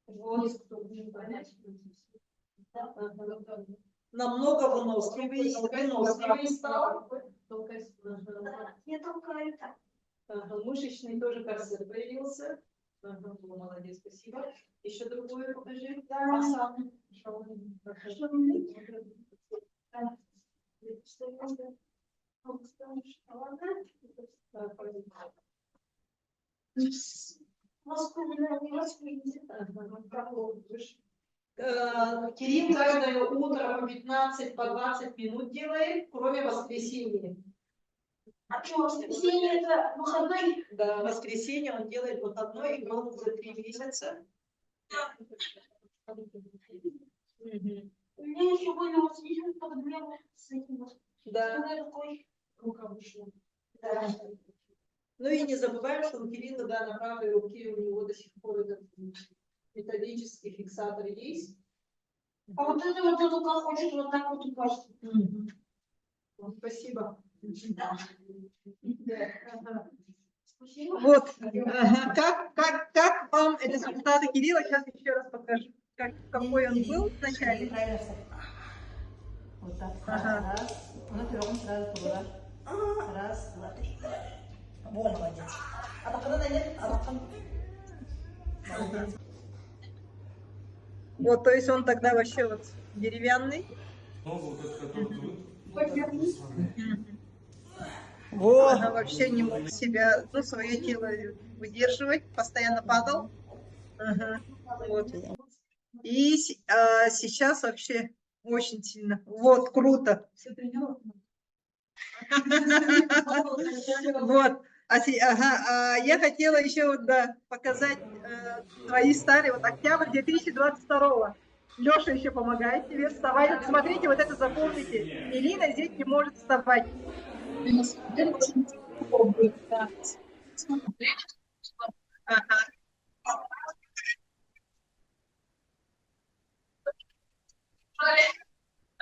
Вот. Ага. Намного выносливее стал. Я толкаю так. Ага, мышечный тоже корсет появился. Ага, молодец, спасибо. Еще другое покажи. Да. Сам. Кирилл каждое утро по 15, по 20 минут делает, кроме воскресенья. А что, воскресенье это выходной? Да, воскресенье он делает выходной, и он за 3 месяца. Мгм. У меня еще были воскресенье подгревы с этим. Да. Такой Рука вышла. Да. Ну и не забываем, что у Кирилла, да, на правой руке у него до сих пор этот металлический фиксатор есть. А вот это вот рука хочет вот так вот упасть. Спасибо. Да. Ага. Спасибо. Вот. Ага. Как вам результаты Кирилла? Сейчас еще раз покажу, какой он был вначале. Вот так. Ага. Раз. Ну, берем сразу туда. Раз, два, три. Во, молодец. А пока нет, а пока... Молодец. Вот, то есть он тогда вообще вот деревянный. Вот. Ага, вообще не мог себя, ну, свое тело выдерживать, постоянно падал. Ага. Вот. И сейчас вообще очень сильно. Вот, круто. Все тренировки. Вот. Я хотела еще вот, да, показать твои старые, вот октябрь 2022. Леша еще помогает тебе вставать. Вот смотрите, вот это запомните. Ирина здесь не может вставать. Ага.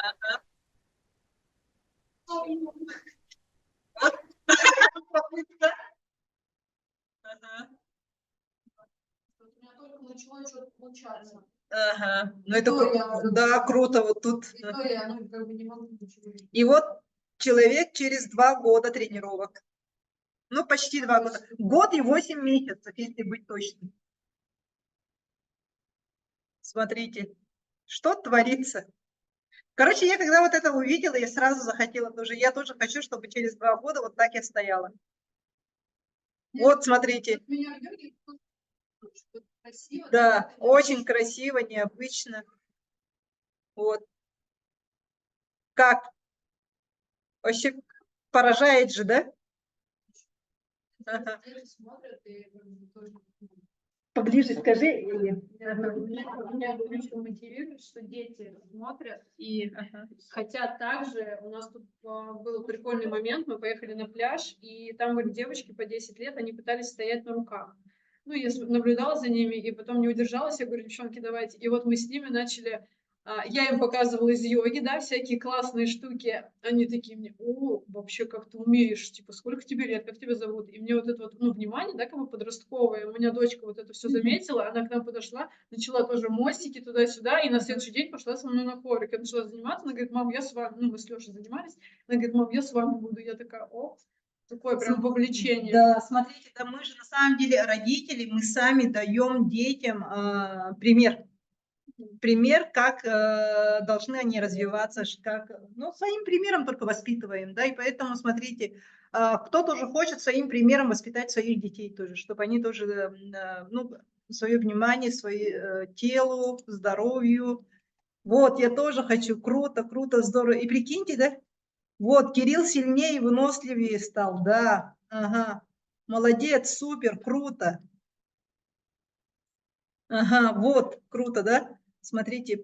Ага. Ага. У меня только начало что-то получаться. Ага. Ну это я- да, круто вот тут. И то я, ну, как бы не могу ничего. И вот человек через 2 года тренировок. Ну, почти 2 года. Год и 8 месяцев, если быть точным. Смотрите, что творится. Короче, я когда вот это увидела, я сразу захотела тоже. Я тоже хочу, чтобы через 2 года вот так я стояла. Вот, смотрите. Вот меня в йоге что-то красиво, Да, очень красиво, необычно. Вот. Как? Вообще поражает же, да? Ага. дети смотрят и как бы тоже. Поближе скажи. Меня очень мотивирует, что дети смотрят и хотят также. У нас тут был прикольный момент, мы поехали на пляж, и там были девочки по 10 лет, они пытались стоять на руках. Ну, я наблюдала за ними, и потом не удержалась, я говорю, девчонки, давайте. И вот мы с ними начали, я им показывала из йоги, да, всякие классные штуки. Они такие мне, о, вообще как ты умеешь, типа, сколько тебе лет, как тебя зовут? И мне вот это вот, ну, внимание, да, как бы подростковое. У меня дочка вот это все заметила, она к нам подошла, начала тоже мостики туда-сюда, и на следующий день пошла со мной на коврик. Я начала заниматься, она говорит, мам, я с вами, ну, мы с Лешей занимались, она говорит, мам, я с вами буду. Я такая, о, такое прям вовлечение. Да, смотрите, да мы же на самом деле родители, мы сами даем детям пример. Пример, как должны они развиваться, как, ну, своим примером только воспитываем, да, и поэтому, смотрите, кто тоже хочет своим примером воспитать своих детей тоже, чтобы они тоже, ну, свое внимание, свое телу, здоровью. Вот, я тоже хочу, круто, круто, здорово. И прикиньте, да, вот, Кирилл сильнее и выносливее стал, да, ага, молодец, супер, круто. Ага, вот, круто, да? Смотрите,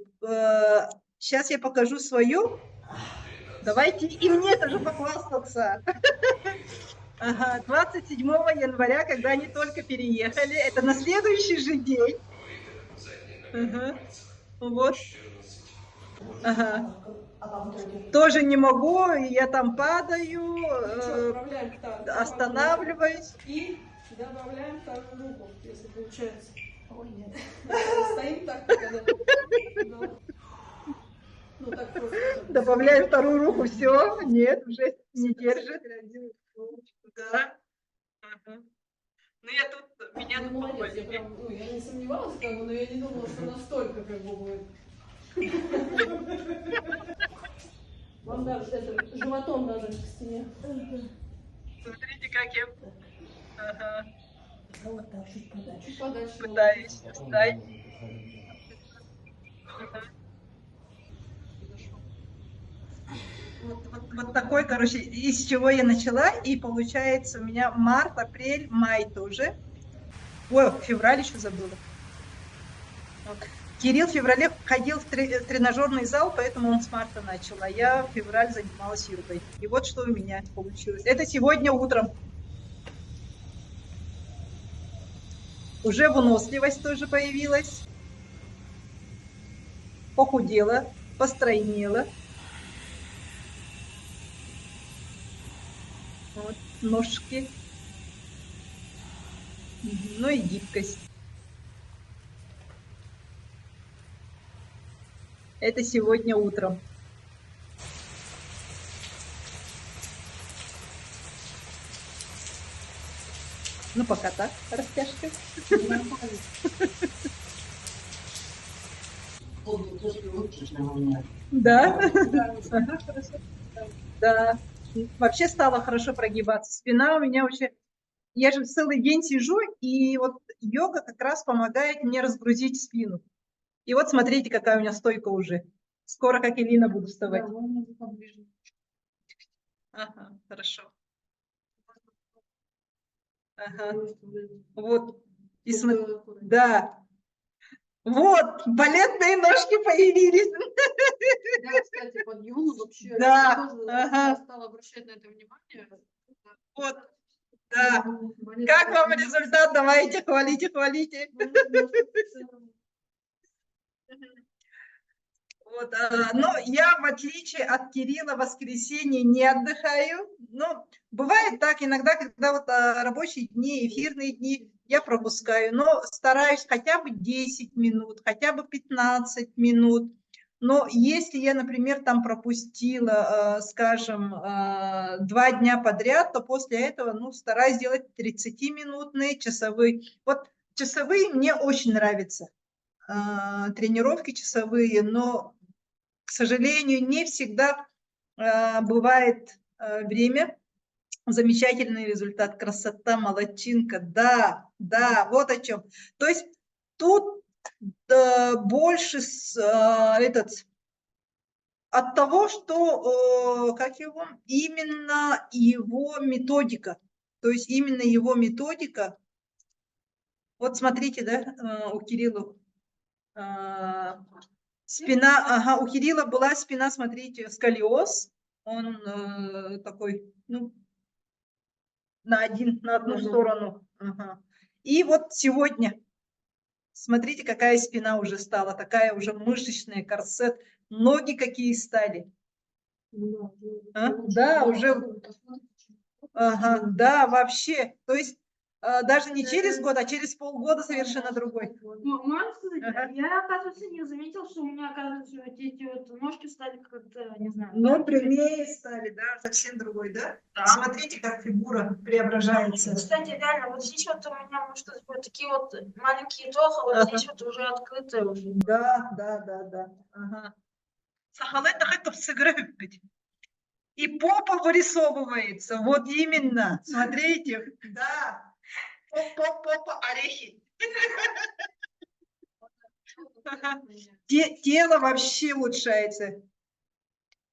сейчас я покажу свою. Давайте и мне тоже похвастаться. Ага, 27 января, когда они только переехали, это на следующий же день. Ага, вот. Ага. Тоже не могу, я там падаю, останавливаюсь. И добавляем вторую руку, если получается. Ой, нет. Стоим так, пока ну, так просто. Добавляю вторую руку, все, нет, уже не держит. Да. Ага. Ну я тут, меня тут Молодец, я похвалили. прям, ну, я не сомневалась, как бы, но я не думала, что настолько как бы будет. Вам даже это, животом даже к стене. Смотрите, как я... Ага. Вот так, чуть подальше. Чуть подальше. Пытаюсь встать. Ага. Вот такой, короче, из чего я начала, и получается у меня март, апрель, май тоже. Ой, февраль еще забыла. Вот. Кирилл в феврале ходил в тренажерный зал, поэтому он с марта начал, а я в февраль занималась йогой. И вот что у меня получилось. Это сегодня утром. Уже выносливость тоже появилась. Похудела, постройнела. Вот, ножки. Ну и гибкость. Это сегодня утром. Ну, пока так, растяжка. Да? Да. Вообще стало хорошо прогибаться. Спина у меня вообще... Я же целый день сижу, и вот йога как раз помогает мне разгрузить спину. И вот смотрите, какая у меня стойка уже. Скоро, как Элина, буду вставать. Да, можно поближе. Ага, хорошо. Ага. Вот. И да. Вот, балетные ножки появились. Да, кстати, подъем вообще. Да, Я тоже ага. стала обращать на это внимание. Вот, да. Как вам результат? Давайте, хвалите, хвалите. Вот, но я, в отличие от Кирилла, в воскресенье не отдыхаю. Ну, бывает так иногда, когда вот рабочие дни, эфирные дни я пропускаю, но стараюсь хотя бы 10 минут, хотя бы 15 минут. Но если я, например, там пропустила, скажем, 2 дня подряд, то после этого, ну, стараюсь делать 30-минутные часовые. Вот часовые мне очень нравятся, тренировки часовые, но, к сожалению, не всегда бывает время. Замечательный результат, красота, молодчинка, да, да, вот о чем. То есть тут больше от того, что как его, именно его методика. То есть именно его методика. Вот смотрите, да, у Кирилла спина, ага, у Кирилла была спина, смотрите, сколиоз. Он такой, ну, на одну сторону. Ага. И вот сегодня, смотрите, какая спина уже стала, такая уже мышечная, корсет, ноги какие стали. Да, уже, ага, да, вообще. То есть даже не через год, а через полгода совершенно другой. Можно сказать, Ага. я, оказывается, не заметил, что у меня, оказывается, вот эти вот ножки стали как-то, не знаю. Но прямее стали, да, совсем другой, да? Смотрите, как фигура преображается. Кстати, реально, вот здесь вот у меня, может, вот такие вот маленькие дохи, вот Ага. здесь вот уже открытые уже. Да, да, да, да. Ага. Сахалет тахет сыграет. И попа вырисовывается. Вот именно. Смотрите. Да. Попа, орехи. Тело вообще улучшается.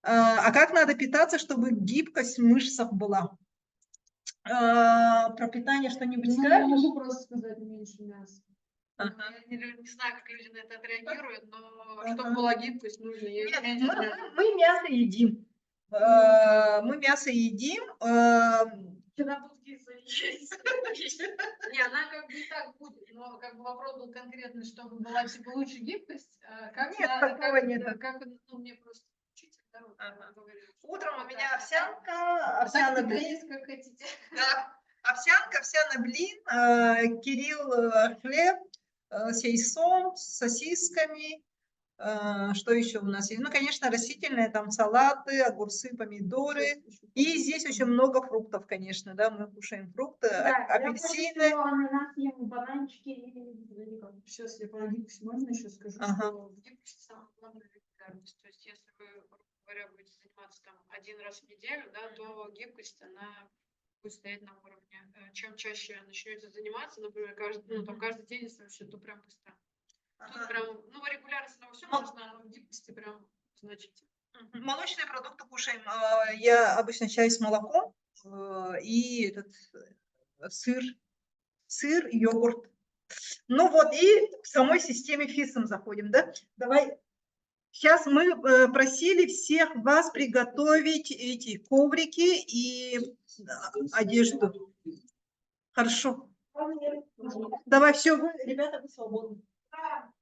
А как надо питаться, чтобы гибкость мышц была? Про питание что-нибудь Ну, я скажешь? могу просто сказать меньше мяса. Ага. Я не знаю, как люди на это отреагируют, но Ага. чтобы была гибкость, нужно есть Нет, меньше мяса. мы мясо едим. Мы мясо едим. Вчера был есть. Не, она как бы и так будет, но как бы вопрос был конкретный, чтобы была типа лучше гибкость. Как Нет, на- такого как- нет. Как, ну, мне просто учитель дорог Ага. говорил. что Утром у так, меня так, овсянка, так, овсяный так, блин. есть, как хотите. Да, овсянка, овсяный блин, Кирилл хлеб, сейсон с сосисками. Что еще у нас есть? Ну, конечно, растительные, там салаты, огурцы, помидоры. И здесь очень много фруктов, конечно, да, мы кушаем фрукты, апельсины. Ананас ем, бананчики и Сейчас я про гибкость можно еще скажу, Ага. что в гибкости самое главное регулярность. То есть если вы, грубо говоря, будете заниматься там 1 раз в неделю, да, то гибкость, она будет стоять на уровне. Чем чаще начнете заниматься, например, каждый день, если вообще, то прям быстро. Тут прям, ну, регулярность на все нужна, но в гибкости прям значительно. Молочные продукты кушаем. Я обычно чай с молоком и сыр, йогурт. Ну вот, и к самой системе ФИСом заходим, да? Давай. Сейчас мы просили всех вас приготовить эти коврики и одежду. Хорошо. Давай, все, ребята, вы свободны.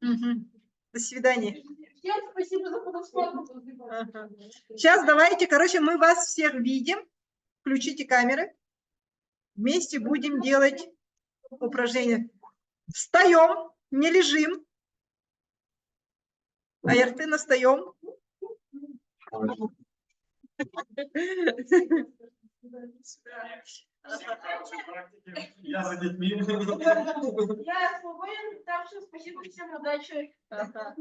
Угу. До свидания. Всем спасибо за подосмотр. Ага. Сейчас давайте, короче, мы вас всех видим. Включите камеры. Вместе будем делать упражнения. Встаем, не лежим. Аяртына, встаем. Я за детьми. Я свободен, так что спасибо всем, удачи. Ага.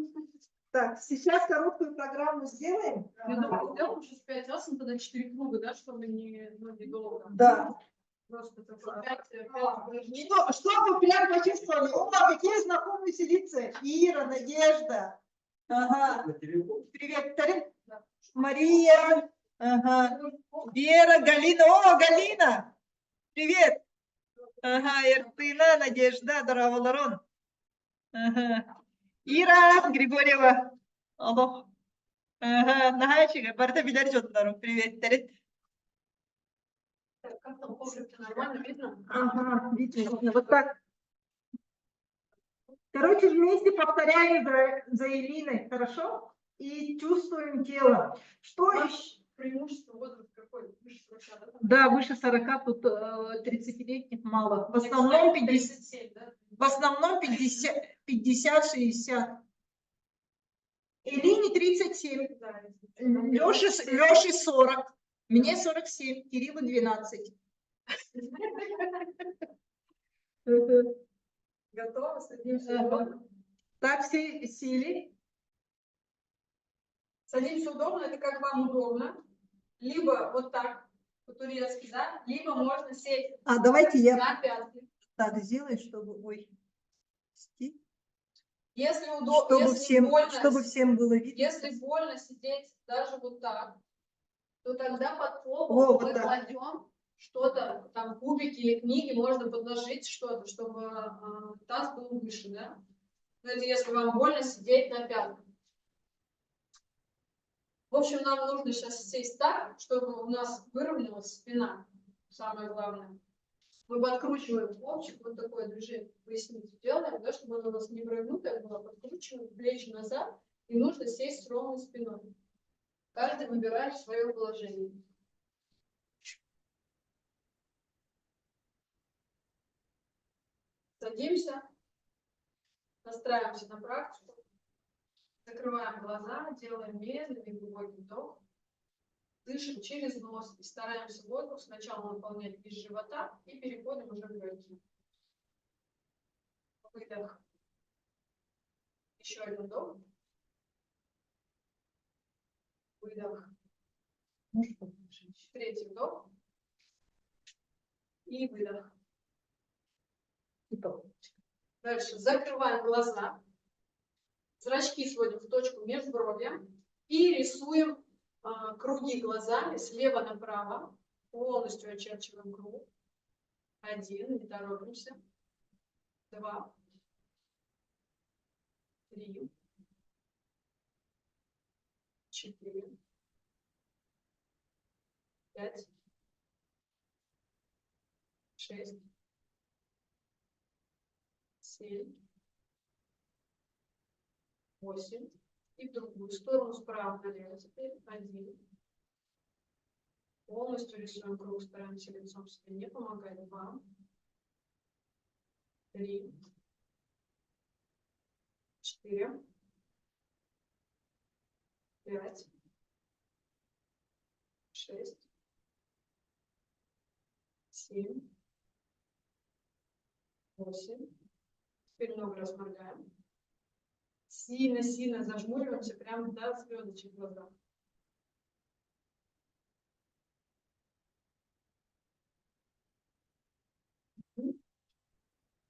Так, сейчас короткую программу сделаем. Я думаю, сделаем сейчас 5 асан, тогда 4 круга, да, чтобы недолго. Да. Просто такой 5 упражнений. Чтобы прям почувствовали, о, какие знакомые лица. Ира, Надежда. Ага. Привет, Тарин. Мария. Ага. Вера, Галина. О, Галина. Привет. Ага, Иртына, Надежда, здорово, Ага. Ира Григорьева. Алло. Ага, Нагайчика, Барта Билярджотнару. Привет, Тарин. Как там коврик-то нормально видно? Ага, видно. Вот так. Короче, вместе повторяем за Элиной, хорошо? И чувствуем тело. Что еще? Преимущество возраст какой? Выше 40, да? Да, выше 40, тут 30-летних мало. В основном 50, 37, да? в основном 50-60. Ирине 37, Да, Леше 40, мне 47, Кириллу 12. готово, садимся Ага. удобно. Так, все сели. Садимся удобно, это как вам удобно. Либо вот так, по-турецки, да, либо можно сесть Давайте я на пятки. так сделаю, чтобы... Ой. Если удобно, Чтобы если всем, больно, чтобы всем было видно. если больно сидеть даже вот так, то тогда под О, попу вот мы так. кладем что-то, там кубики или книги, можно подложить что-то, чтобы таз был выше, да? Но это если вам больно сидеть на пятках. В общем, нам нужно сейчас сесть так, чтобы у нас выровнялась спина. Самое главное. Мы подкручиваем копчик, вот такое движение поясницу делаем, да, чтобы она у нас не прогнутая была, подкручиваем плечи назад, и нужно сесть с ровной спиной. Каждый выбирает свое положение. Садимся, настраиваемся на практику, закрываем глаза, делаем медленный глубокий вдох, дышим через нос и стараемся воздух сначала наполнять из живота и переходим уже в легкие. Выдох. Еще один вдох. Выдох. Третий вдох. И выдох. Дальше закрываем глаза. Зрачки сводим в точку межбровья. И рисуем круги глазами слева направо. Полностью очерчиваем круг. 1, не торопимся. 2, 3, 4, 5, 6, 7, 8. И в другую сторону справа налево. Теперь 1. Полностью рисуем круг, стараемся лицом себе не помогать. 2, 3, 4, 5, 6, 7, 8. Теперь много раз моргаем. Сильно-сильно зажмуриваемся прямо до звездочек в глазах.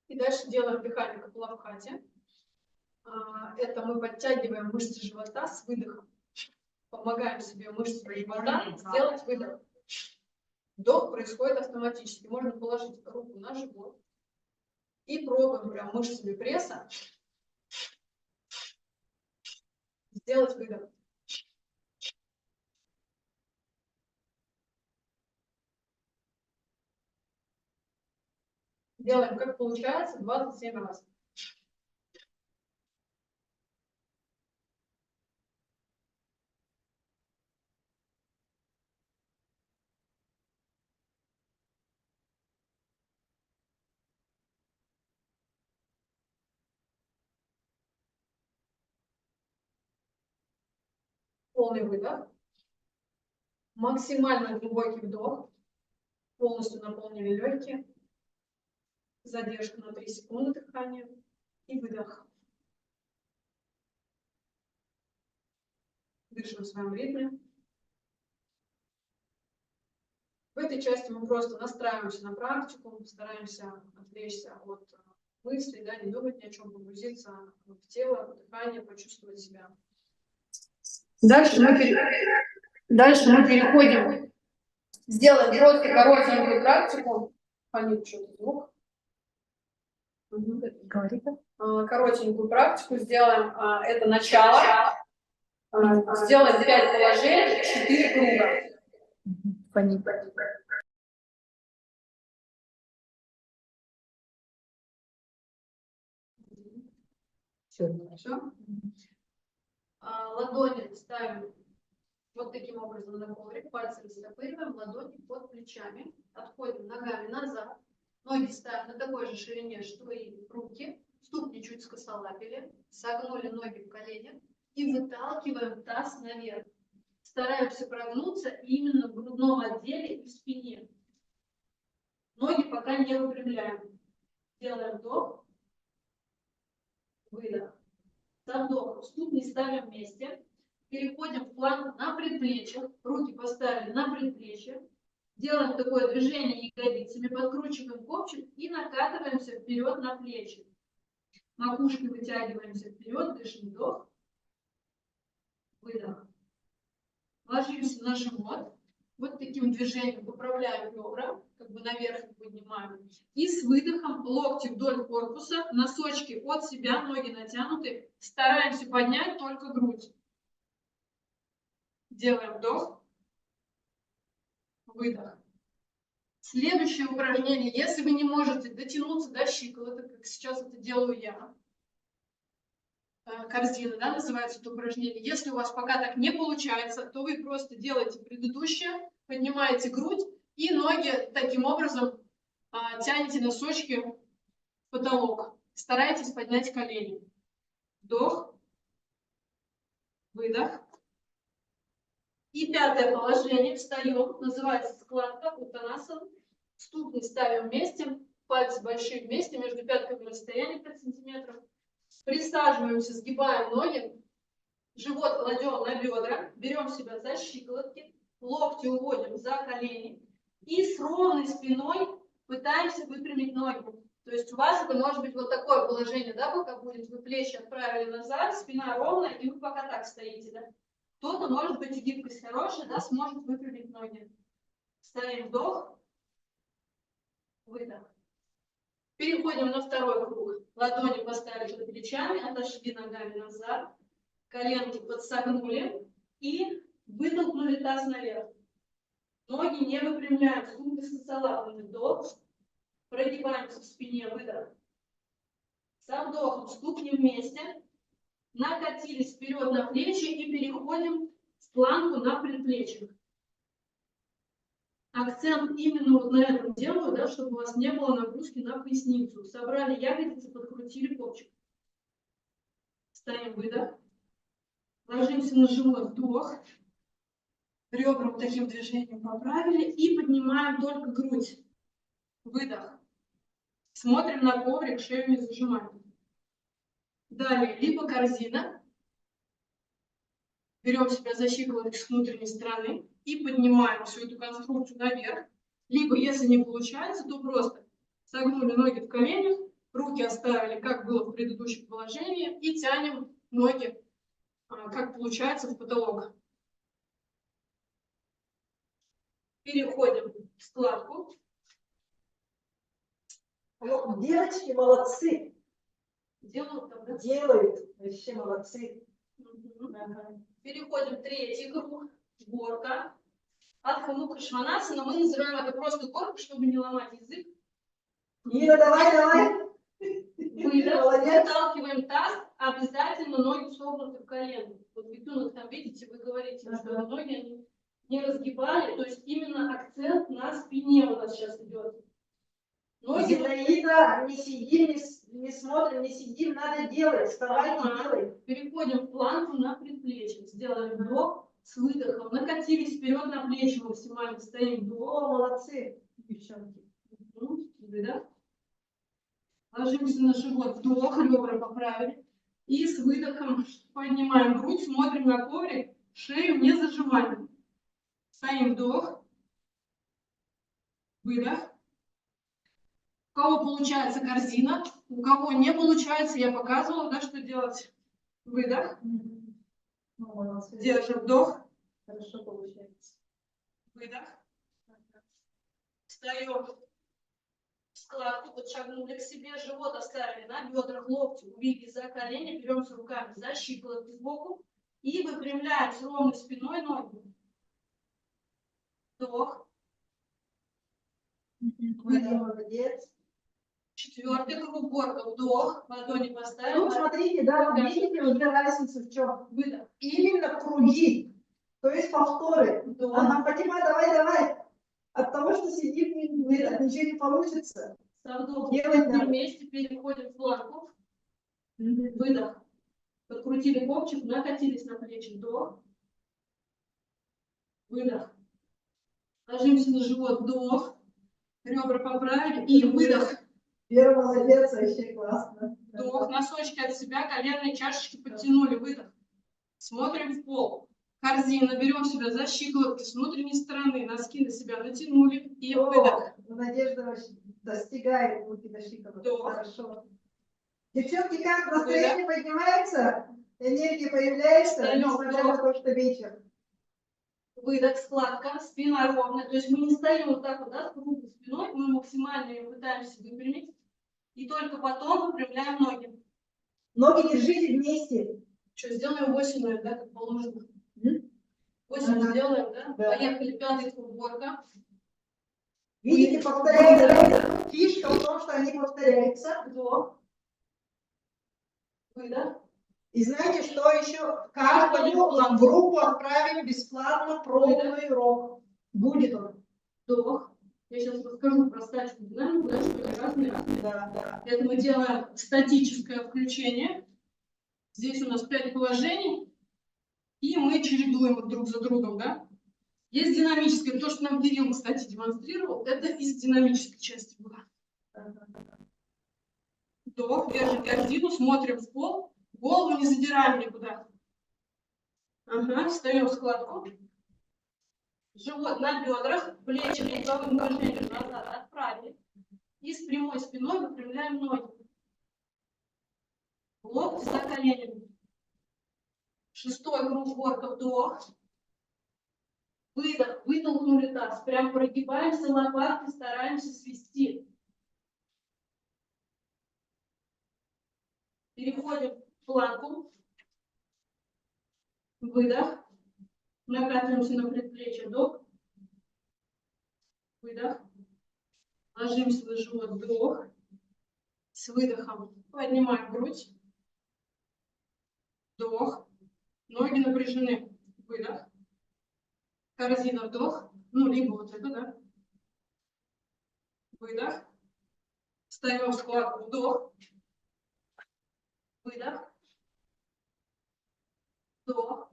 И дальше делаем дыхание как в лапхате. Это мы подтягиваем мышцы живота с выдохом. Помогаем себе мышцами живота сделать выдох. Вдох происходит автоматически. Можно положить руку на живот. И пробуем прям мышцами пресса сделать выдох. Делаем, как получается, 27 раз. Полный выдох. Максимально глубокий вдох. Полностью наполнили легкие. Задержка на 3 секунды дыхания. И выдох. Дышим в своем ритме. В этой части мы просто настраиваемся на практику, стараемся отвлечься от мыслей, да, не думать ни о чем, погрузиться в тело, в дыхание, почувствовать себя. Дальше мы переходим, сделаем просто коротенькую практику. Понятно, что-то звук. Коротенькую практику сделаем. Это начало. Сделаем 5 положений, 4 круга. Все. Ладони ставим вот таким образом на коврик, пальцы растопыриваем, ладони под плечами, отходим ногами назад, ноги ставим на такой же ширине, что и руки, ступни чуть скосолапили, согнули ноги в коленях и выталкиваем таз наверх. Стараемся прогнуться именно в грудном отделе и в спине. Ноги пока не выпрямляем. Делаем вдох, выдох. Со вдохом ступни ставим вместе. Переходим в планку на предплечьях. Руки поставили на предплечье. Делаем такое движение ягодицами, подкручиваем копчик и накатываемся вперед на плечи. Макушкой вытягиваемся вперед, дышим вдох, выдох. Ложимся на живот. Вот таким движением поправляем ребра, как бы наверх поднимаем. И с выдохом локти вдоль корпуса, носочки от себя, ноги натянуты. Стараемся поднять только грудь. Делаем вдох, выдох. Следующее упражнение. Если вы не можете дотянуться до щиколоток, как сейчас это делаю я, корзина, да, называется это упражнение. Если у вас пока так не получается, то вы просто делаете предыдущее, поднимаете грудь и ноги таким образом тянете носочки в потолок. Старайтесь поднять колени. Вдох, выдох. И пятое положение. Встаем. Называется складка, утанасана. Ступни ставим вместе, пальцы большие вместе, между пятками расстояние 5 сантиметров. Присаживаемся, сгибаем ноги, живот кладем на бедра, берем себя за щиколотки, локти уводим за колени и с ровной спиной пытаемся выпрямить ноги. То есть у вас это может быть вот такое положение, да, пока будет, вы плечи отправили назад, спина ровная, и вы пока так стоите, да. Кто-то, может быть, и гибкость хорошая, да, сможет выпрямить ноги. Ставим вдох, выдох. Переходим на второй круг. Ладони поставили под плечами, отошли ногами назад, коленки подсогнули и вытолкнули таз наверх. Ноги не выпрямляем, ступни скосолапаны. Вдох, прогибаемся в спине, выдох. Со вдохом ступни вместе, накатились вперед на плечи и переходим в планку на предплечьях. Акцент именно вот на этом делаю, да, чтобы у вас не было нагрузки на поясницу. Собрали ягодицы, подкрутили копчик. Ставим выдох. Ложимся на живот, вдох. Ребра таким движением поправили и поднимаем только грудь. Выдох. Смотрим на коврик, шею не зажимаем. Далее, либо корзина. Берем себя за щиколотки с внутренней стороны и поднимаем всю эту конструкцию наверх. Либо, если не получается, то просто согнули ноги в коленях, руки оставили, как было в предыдущем положении, и тянем ноги, как получается, в потолок. Переходим в складку. Девочки молодцы. Делают там, да? Делают. Вообще молодцы. Переходим в третий круг. Горка. Адха Мукха Шванасана. Мы называем это просто горка, чтобы не ломать язык. Нина, давай, давай. Выдох. Молодец. Выталкиваем таз. Обязательно ноги согнуты в колено. Вот бетонах там, видите, вы говорите, что ноги они не разгибали. То есть именно акцент на спине у нас сейчас идет. Ноги. Зинаида, не сидим, не смотрим, не сидим, надо делать. Вставайте, делай. Переходим в планку на предплечье. Сделали вдох с выдохом. Накатились вперед на плечи максимально. Стоим вдох. О, молодцы, девчонки. Выдох. Ложимся на живот. Вдох, ребра поправили. И с выдохом поднимаем грудь, смотрим на коврик, шею не зажимаем. Стоим вдох. Выдох. У кого получается корзина, у кого не получается, я показывала, да, что делать. Выдох. Держим вдох. Хорошо получается. Выдох. Встаем в складку, подшагнули к себе, живот оставили на бедрах, локти увели за колени, беремся руками за щиколотки сбоку и выпрямляем с ровной спиной ноги. Вдох. Выдох. Молодец. Четвертый круг, горка, вдох, ладони поставили. Ну, смотрите, да, видите, уже разница в чем? Выдох. Именно круги, то есть повторы. Вдох. Ага, Фатима, давай, давай. От того, что сидим, ничего не получится. Со вдохом Делать надо. вместе переходим в планку. Выдох. Подкрутили копчик, накатились на плечи. Вдох. Выдох. Ложимся на живот. Вдох. Ребра поправили. И выдох. Вера молодец, вообще классно. Вдох. Носочки от себя, коленные чашечки подтянули. Выдох. Смотрим в пол. Корзина. Берем себя за щиколотки с внутренней стороны. Носки на себя натянули. И выдох. Надежда достигает руки до щиколоток. Вдох. Хорошо. Девчонки, как настроение поднимается? Энергия появляется, Встаем. несмотря на то, что вечер. Выдох, складка, спина ровная. То есть мы не стоим вот так вот, да, с круглой спиной, мы максимально ее пытаемся выпрямить. И только потом выпрямляем ноги. Ноги держите вместе. Что, сделаем 8, наверное, да, как положено. 8 Ага. сделаем, да? Да. Поехали, пятый круг, горка. Видите, повторяется. Фишка в том, что они повторяются. Вдох. Выдох. И знаете, что еще? Каждому в группу отправим бесплатно пробный урок. Будет он. Вдох. Я сейчас расскажу про статику динамику, да, что они разные. Да. Это мы делаем статическое включение. Здесь у нас 5 положений. И мы чередуем их друг за другом, да? Есть динамическое. То, что нам Кирилл, кстати, демонстрировал, это из динамической части было. Вдох, держим корзину, смотрим в пол. Голову не задираем никуда. Ага, встаем в складку. Живот на бедрах, плечи лицевым движением назад отправили. И с прямой спиной выпрямляем ноги. Локти за коленями. 6-й круг горка, вдох. Выдох, вытолкнули таз. Прям прогибаемся, лопатки стараемся свести. Переходим в планку. Выдох. Накатываемся на предплечье. Вдох. Выдох. Ложимся на живот. Вдох. С выдохом поднимаем грудь. Вдох. Ноги напряжены. Выдох. Корзина, вдох. Ну, либо вот это, да. Выдох. Встаем в складку. Вдох. Выдох. Вдох.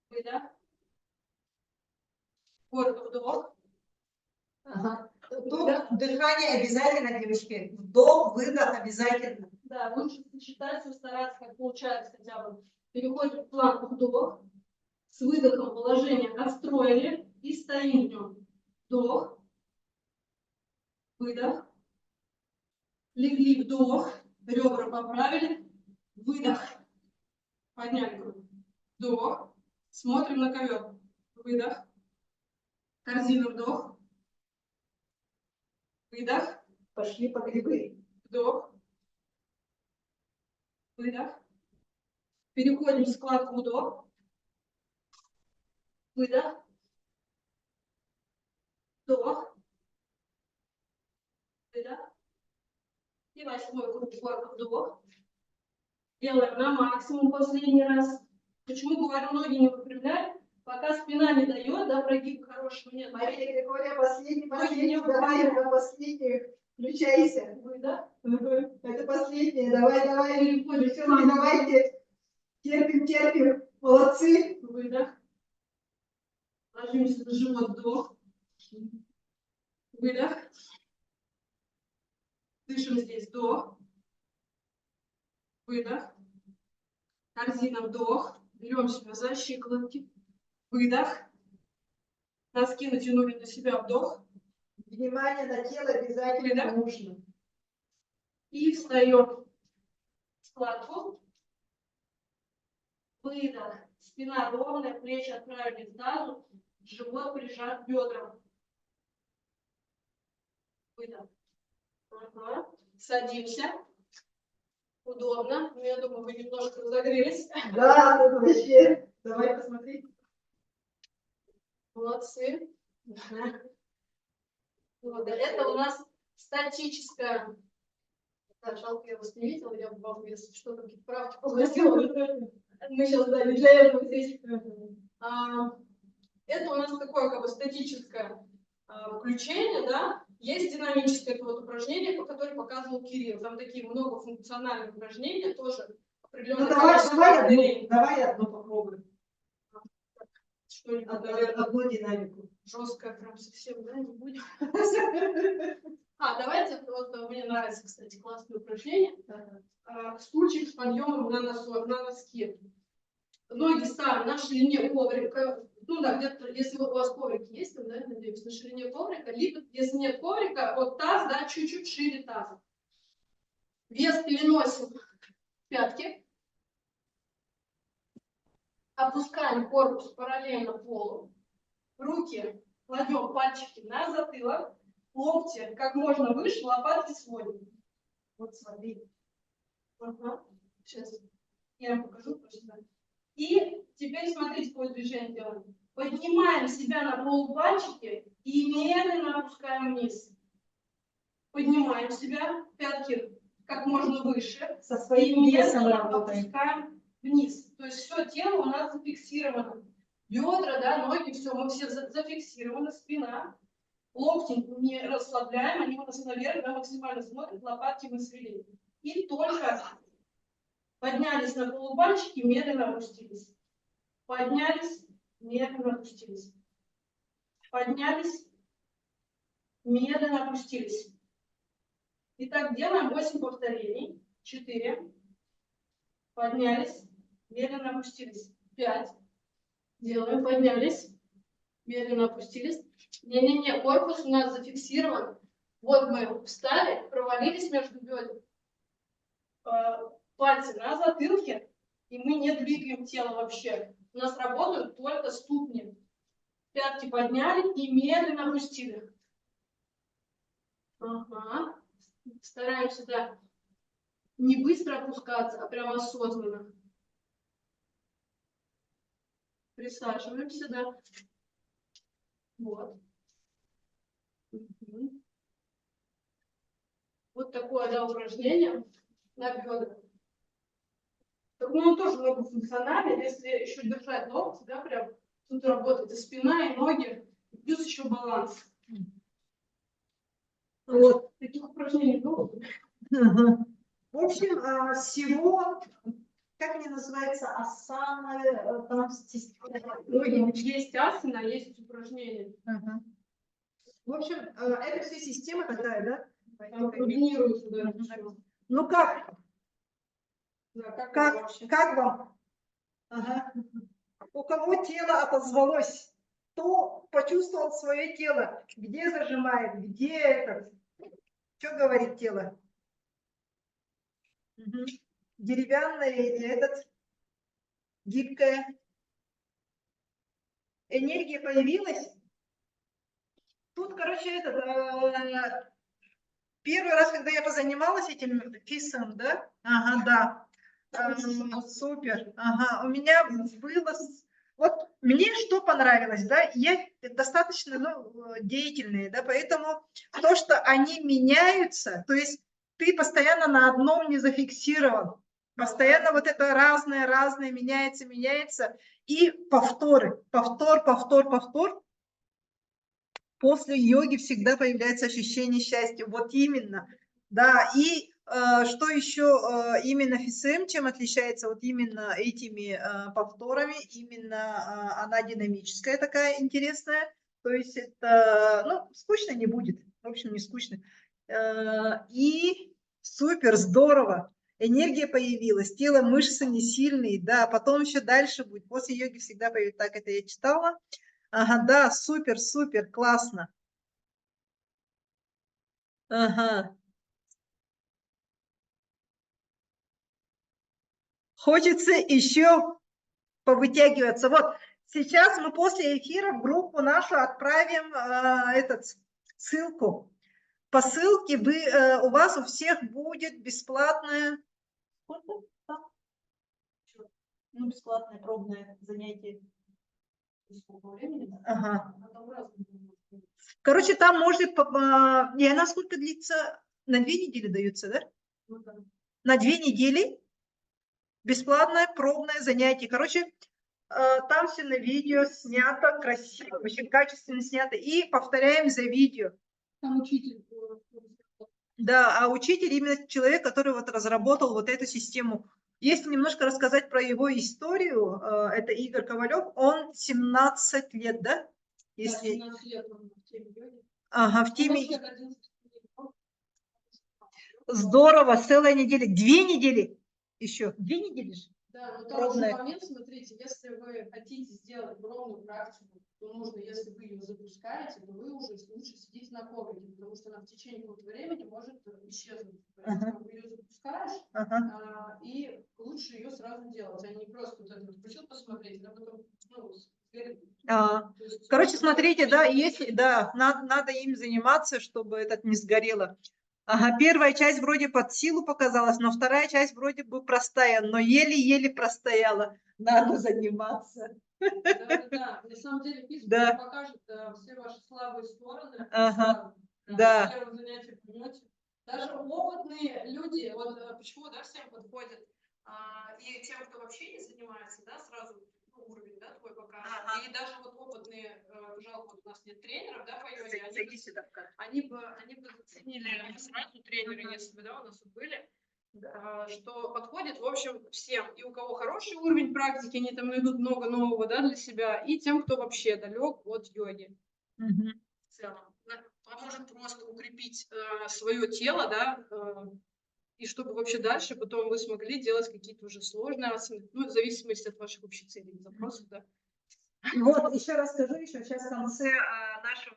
Выдох. Гордо вдох. Ага. Тут дыхание обязательно, девочки. Вдох, выдох обязательно. Да, лучше сочетать, все стараться, как получается хотя бы. Переходим в планку, вдох. С выдохом положение отстроили и стоим в нем. Вдох. Выдох. Легли, вдох. Ребра поправили. Выдох. Подняли грудь. Вдох. Смотрим на ковер. Выдох. Корзина, вдох. Выдох. Пошли по грибы. Вдох. Выдох. Переходим в складку вдох. Выдох. Вдох. Выдох. И 8-й круг горка, вдох. Делаем на максимум последний раз. Почему говорю, ноги не выпрямляй? Пока спина не дает, да, прогиб хорошего нет. Мария Григорьевна, последний, не давай, на последний, включайся. Выдох. Это последнее, давай, Переходим в девчонки, планку. давайте, терпим, молодцы. Выдох. Ложимся на живот, вдох. Выдох. Дышим здесь, вдох. Выдох. Корзина, вдох. Берем себя за щиколотки. Выдох. Носки натянули на себя, вдох. Внимание на тело обязательно Выдох. нужно. И встаем в складку. Выдох. Спина ровная, плечи отправили к тазу. Живот прижат к бедрам. Выдох. Ага. Садимся. Удобно. Ну, я думаю, вы немножко разогрелись. Да, тут вообще. Давай посмотри. Молодцы. Вот, это у нас статическая. Так, жалко, я вас не видела, я бы вам, если что, какие-то правки попросила. Мы сейчас дали для этого здесь. Это у нас такое как бы статическое включение, да. Есть динамическое это вот упражнение, по которое показывал Кирилл. Там такие многофункциональные упражнения, тоже Ну определенное давай, количество давай повторений. одну попробуем. Что-нибудь, Одну динамику. жесткое прям совсем, да, не будем. Давайте, вот мне нравится, кстати, классное упражнение. Стульчик с подъемом на носки. Ноги ставим на ширине коврика. Ну да, где-то, если у вас коврик есть, да, надеюсь, на ширине коврика, либо, если нет коврика, вот таз, да, чуть-чуть шире таза. Вес переносим в пятки. Опускаем корпус параллельно полу. Руки кладем пальчики на затылок. Локти как можно выше, лопатки сводим. Вот смотри. Ага. Сейчас я вам покажу просто. И теперь смотрите, какое движение делаем. Поднимаем себя на полупальчики и медленно опускаем вниз. Поднимаем себя, пятки как можно выше. Со своим и весом медленно работаем. опускаем вниз. То есть все тело у нас зафиксировано. Бедра, да, ноги, все, мы все зафиксированы, спина. Локти не расслабляем, они у нас наверх, да, максимально смотрят, лопатки мы свели. И только поднялись на полупальчики, медленно опустились. Поднялись, медленно опустились. Поднялись, медленно опустились. Итак, делаем 8 повторений. 4. Поднялись, медленно опустились. 5. Делаем, поднялись, медленно опустились. Не-не-не, корпус у нас зафиксирован. Вот мы встали, провалились между бедер. Пальцы на затылке, и мы не двигаем тело вообще. У нас работают только ступни. Пятки подняли и медленно опустили. Ага. Стараемся, да, не быстро опускаться, а прямо осознанно. Присаживаемся, да. Вот. Угу. Вот такое, да, упражнение на бедра. Ну, он тоже многофункциональный, если еще держать локти, да, прям тут работает и спина, и ноги, и плюс еще баланс. Вот, таких упражнений много. Ага. В общем, всего, как они называются, асаны, там Ну, есть асана, есть упражнения. Ага. В общем, это все система такая, да? Там координируется, да, это всё. Ну как? Да, как Как, это вообще? как вам? Ага. У кого тело отозвалось, кто почувствовал свое тело, где зажимает, где это, что говорит тело? Угу. Деревянное или этот, гибкое? Энергия появилась? Тут, короче, этот, первый раз, когда я позанималась этим фисом, да? Ага, да. Супер. Ага, у меня было... Вот мне что понравилось, да? Я достаточно деятельная, да, поэтому то, что они меняются, то есть ты постоянно на одном не зафиксирован, постоянно вот это разное, меняется, и повторы, повтор. После йоги всегда появляется ощущение счастья. Вот именно. Да, и что еще именно ФСМ, чем отличается вот именно этими повторами, именно она динамическая такая интересная, то есть это, ну, скучно не будет, в общем, не скучно. И супер, здорово, энергия появилась, тело, мышцы не сильные, да, потом еще дальше будет, после йоги всегда появится, так это я читала. Ага, да, супер, классно. Ага. Хочется еще повытягиваться. Вот сейчас мы после эфира в группу нашу отправим ссылку. По ссылке у вас у всех будет бесплатное, бесплатное пробное занятие. Ага. Короче, там может, и она сколько длится? На 2 недели дается, да? На 2 недели бесплатное пробное занятие. Короче, там все на видео снято, красиво, очень качественно снято. И повторяем за видео. Там учитель. Да, а учитель именно человек, который вот разработал вот эту систему. Если немножко рассказать про его историю, это Игорь Ковалев, он 17 лет, да? Да, Если... 17 лет он в теме йоги. Ага, в Он теме... вообще родился в Здорово, целая неделя, 2 недели еще, 2 недели же? Да, но там Пробная. же момент, смотрите, если вы хотите сделать бровную практику, то нужно, если вы ее запускаете, то вы уже лучше сидите на коврике, потому что она в течение какого-то времени может исчезнуть. То есть Ага. как бы ее запускаешь, Ага. и лучше ее сразу делать, а не просто вот это вот включил посмотреть, а потом, ну, сверить. А, То есть, короче, смотрите, да, если- если, да, надо им заниматься, чтобы этот не сгорело. Ага, первая часть вроде под силу показалась, но вторая часть вроде бы простая, но еле-еле простояла. Надо заниматься. Да. На самом деле физика Да. покажет все ваши слабые стороны. Ага. сразу. Да. На первом занятии поймете. Даже опытные люди, вот почему, да, всем подходит, и тем, кто вообще не занимается, да, сразу уровень, да, твой покажет. Ага. И даже вот опытные, жалко, вот у нас нет тренеров, да, по йоге, Зайди сюда. они бы заценили сразу тренеры, если бы, да, у нас тут были. Что подходит, в общем, всем. И у кого хороший уровень практики, они там найдут много нового, да, для себя, и тем, кто вообще далек от йоги. Мгм. В целом. Поможет просто укрепить свое тело, да, и чтобы вообще дальше потом вы смогли делать какие-то уже сложные асаны, ну, в зависимости от ваших общих целей и запросов, да. И вот еще расскажу, еще сейчас в конце нашего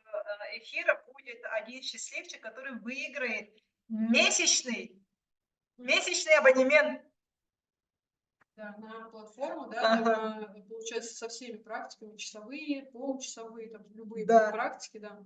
эфира будет один счастливчик, который выиграет месячный абонемент. Да, на платформу, да, Ага. там, получается, со всеми практиками, часовые, получасовые, там, любые Да. практики, да.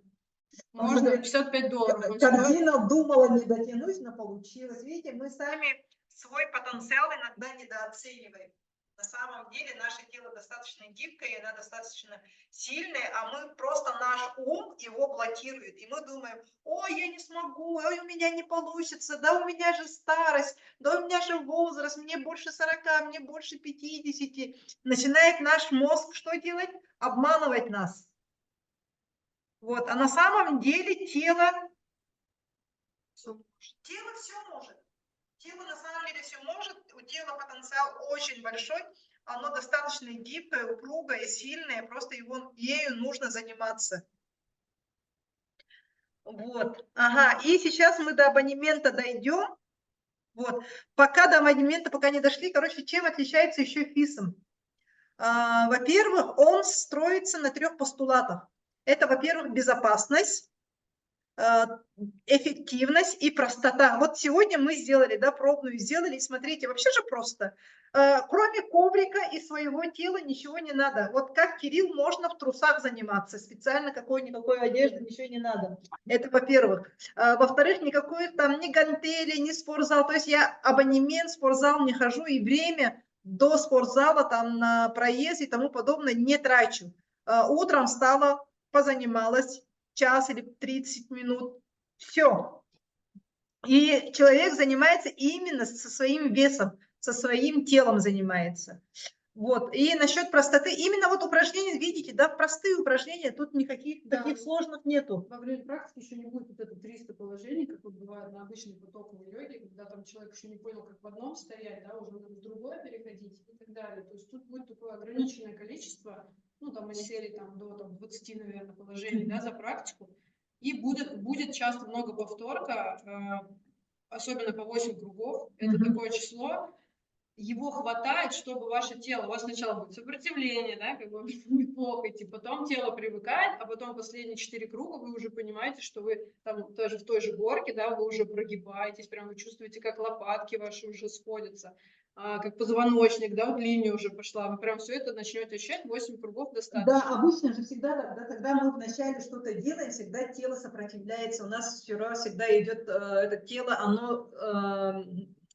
Он Можно говорит, $55 он стоит. картина думала, не дотянуть, но получилось. Видите, мы сами свой потенциал иногда недооцениваем. На самом деле наше тело достаточно гибкое, оно достаточно сильное, а мы просто наш ум его блокирует. И мы думаем, ой, я не смогу, ой, у меня не получится, да у меня же старость, да у меня же возраст, мне больше 40, мне больше 50. Начинает наш мозг что делать? Обманывать нас. Вот, а на самом деле тело все может. Тело на самом деле все может, у тела потенциал очень большой, оно достаточно гибкое, упругое, сильное, просто ею нужно заниматься. Вот, ага, и сейчас мы до абонемента дойдем. Вот, пока до абонемента, пока не дошли, короче, чем отличается еще ФИСом? Во-первых, он строится на 3 постулатах. Это, во-первых, безопасность, эффективность и простота. Вот сегодня мы сделали, да, пробную сделали, и смотрите, вообще же просто. Кроме коврика и своего тела ничего не надо. Вот как Кирилл, можно в трусах заниматься, специально никакой одежды, ничего не надо. Это во-первых. Во-вторых, никакой там ни гантели, ни спортзал. То есть я абонемент в спортзал не хожу, и время до спортзала там на проезд и тому подобное не трачу. Утром встала, позанималась, час или 30 минут. Все. И человек занимается именно со своим весом, со своим телом занимается. Вот. И насчет простоты, именно вот упражнения, видите, да, простые упражнения, тут никаких таких сложных нету. Во время практики еще не будет вот это 300 положений, как вот бывает на обычной потоковой йоге, когда там человек еще не понял, как в одном стоять, да, уже надо в другое переходить и так далее. То есть тут будет такое ограниченное количество, ну, там, из серии там, до 20, наверное, положений, да, за практику. И будет часто много повторка, особенно по 8 кругов. Это такое число. Его хватает, чтобы ваше тело, у вас сначала будет сопротивление, да, как бы будет плохо идти, потом тело привыкает, а потом последние 4 круга вы уже понимаете, что вы там даже в той же горке, да, вы уже прогибаетесь, прям вы чувствуете, как лопатки ваши уже сходятся, как позвоночник, да, вот линия уже пошла, вы прям все это начнете ощущать, 8 кругов достаточно. Да, обычно же всегда, когда мы вначале что-то делаем, всегда тело сопротивляется, у нас всегда идет это тело, оно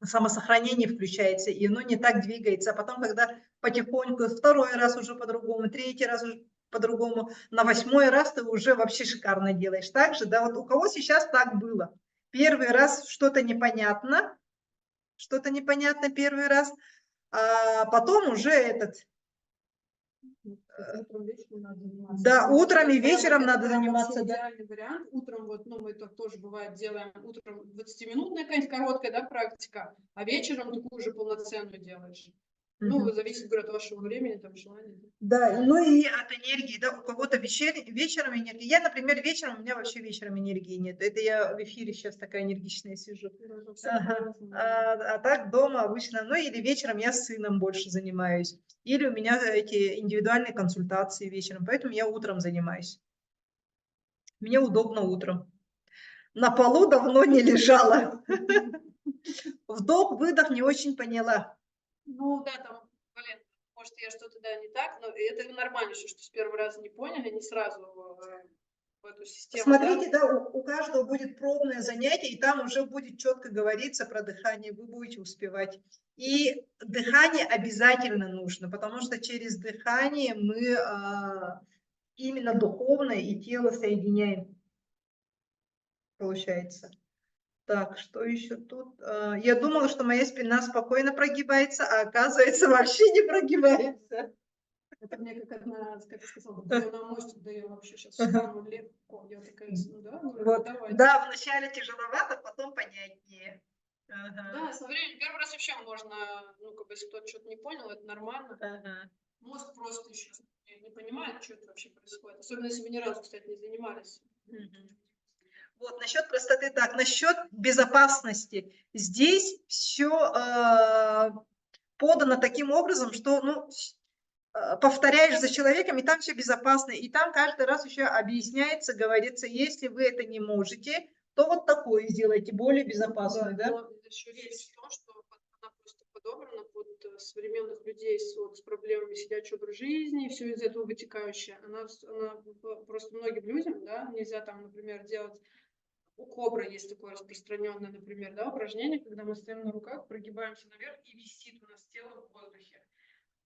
самосохранение включается, и оно не так двигается. А потом, когда потихоньку, второй раз уже по-другому, третий раз уже по-другому, на 8-й раз ты уже вообще шикарно делаешь. Так же, да, вот у кого сейчас так было? Первый раз что-то непонятно первый раз, а потом уже Утром, вечером надо заниматься. Да, утром и Прям вот вечером это надо прям заниматься. вообще Да. идеальный вариант. Утром вот, ну, мы так тоже бывает делаем, утром 20-минутная какая-нибудь короткая, да, практика, а вечером такую уже полноценную делаешь. Ну, зависит, говорю, от вашего времени, там, желания. Да, ну и от энергии, да, у кого-то вечером энергии. Я, например, вечером, у меня вообще вечером энергии нет. Это я в эфире сейчас такая энергичная сижу. Ага. А так дома обычно, ну или вечером я с сыном больше занимаюсь. Или у меня эти индивидуальные консультации вечером, поэтому я утром занимаюсь. Мне удобно утром. На полу давно не лежала. Вдох-выдох не очень поняла. Ну, да, там, блин, может, я что-то, да, не так, но это нормально еще, что с первого раза не поняли, не сразу в эту систему. Смотрите, да, у каждого будет пробное занятие, и там уже будет четко говориться про дыхание, вы будете успевать. И дыхание обязательно нужно, потому что через дыхание мы именно духовное и тело соединяем, получается. Так, что еще тут? Я думала, что моя спина спокойно прогибается, а оказывается вообще не прогибается. Это мне как одна, как я сказала, даю на мостик, даю вообще сейчас встану легко. Я такая, ну да, говорю, Вот. давай. Да, вначале тяжеловато, потом понятнее. Ага. Да, со временем, первый раз вообще можно, ну, как бы, если кто-то что-то не понял, это нормально. Ага. Мозг просто еще не понимает, что это вообще происходит. Особенно, если вы ни разу, кстати, не занимались. Вот, насчет простоты, так, насчет безопасности. Здесь все подано таким образом, что, ну, повторяешь за человеком, и там все безопасно. И там каждый раз еще объясняется, говорится, если вы это не можете, то вот такое сделайте, более безопасную, да? Но еще речь в том, что она просто подобрана под современных людей с проблемами сидячего образа жизни, все из этого вытекающее. Она просто многим людям, да, нельзя там, например, делать. У кобры есть такое распространенное, например, да, упражнение, когда мы стоим на руках, прогибаемся наверх и висит у нас тело в воздухе.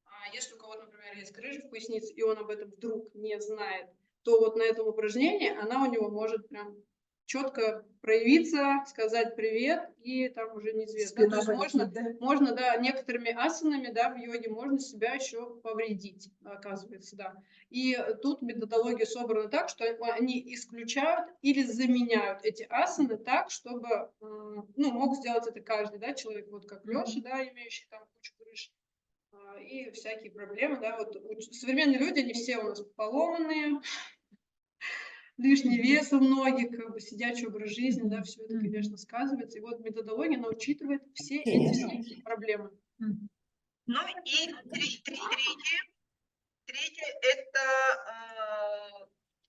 А если у кого-то, например, есть грыжа в пояснице, и он об этом вдруг не знает, то вот на этом упражнении она у него может прям четко проявиться, сказать привет, и там уже неизвестно. Да? То есть можно, да, некоторыми асанами, да, в йоге можно себя еще повредить, оказывается, да. И тут методология собрана так, что они исключают или заменяют эти асаны так, чтобы, ну, мог сделать это каждый, да, человек, вот как Леша, да, имеющий там кучу грыж, и всякие проблемы, да, вот современные люди, они все у нас поломанные, лишний вес у многих, как бы сидячий образ жизни, да, все это, конечно, сказывается. И вот методология, она учитывает все эти проблемы. Ну и третье это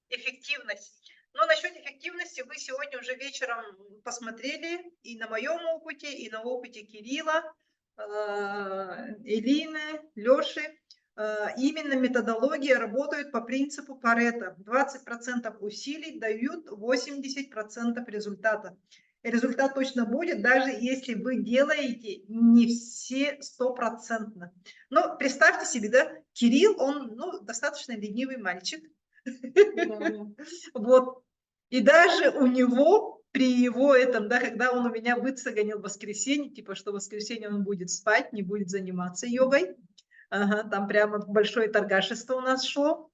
эффективность. Но насчет эффективности вы сегодня уже вечером посмотрели и на моем опыте, и на опыте Кирилла, Элины, Леши. Именно методология работает по принципу Парето. 20% усилий дают 80% результата. И результат точно будет, даже если вы делаете не все 100%. Но представьте себе, да, Кирилл, он, ну, достаточно ленивый мальчик. Вот. И даже у него при его этом, да, когда он у меня выцегонил в воскресенье, типа, что в воскресенье он будет спать, не будет заниматься йогой. Ага, там прямо большое торгашество у нас шло.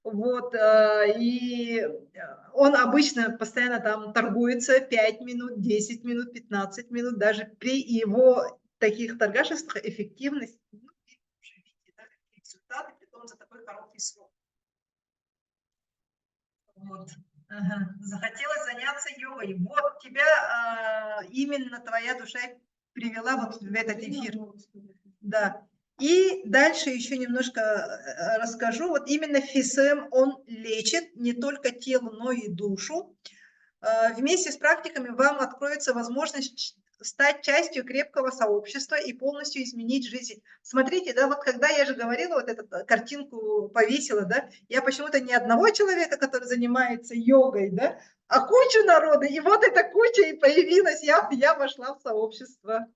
Вот, и он обычно постоянно там торгуется 5 минут, 10 минут, 15 минут. Даже при его таких торгашествах эффективность, ну, уже видите, да, какие результаты, притом за такой короткий срок. Вот. Ага. Захотелось заняться йогой. Вот тебя именно твоя душа привела вот в этот эфир. Да. И дальше еще немножко расскажу. Вот именно ФИСМ, он лечит не только тело, но и душу. Вместе с практиками вам откроется возможность стать частью крепкого сообщества и полностью изменить жизнь. Смотрите, да, вот когда я же говорила, вот эту картинку повесила, да, я почему-то не одного человека, который занимается йогой, да, а кучу народа, и вот эта куча и появилась, я вошла в сообщество.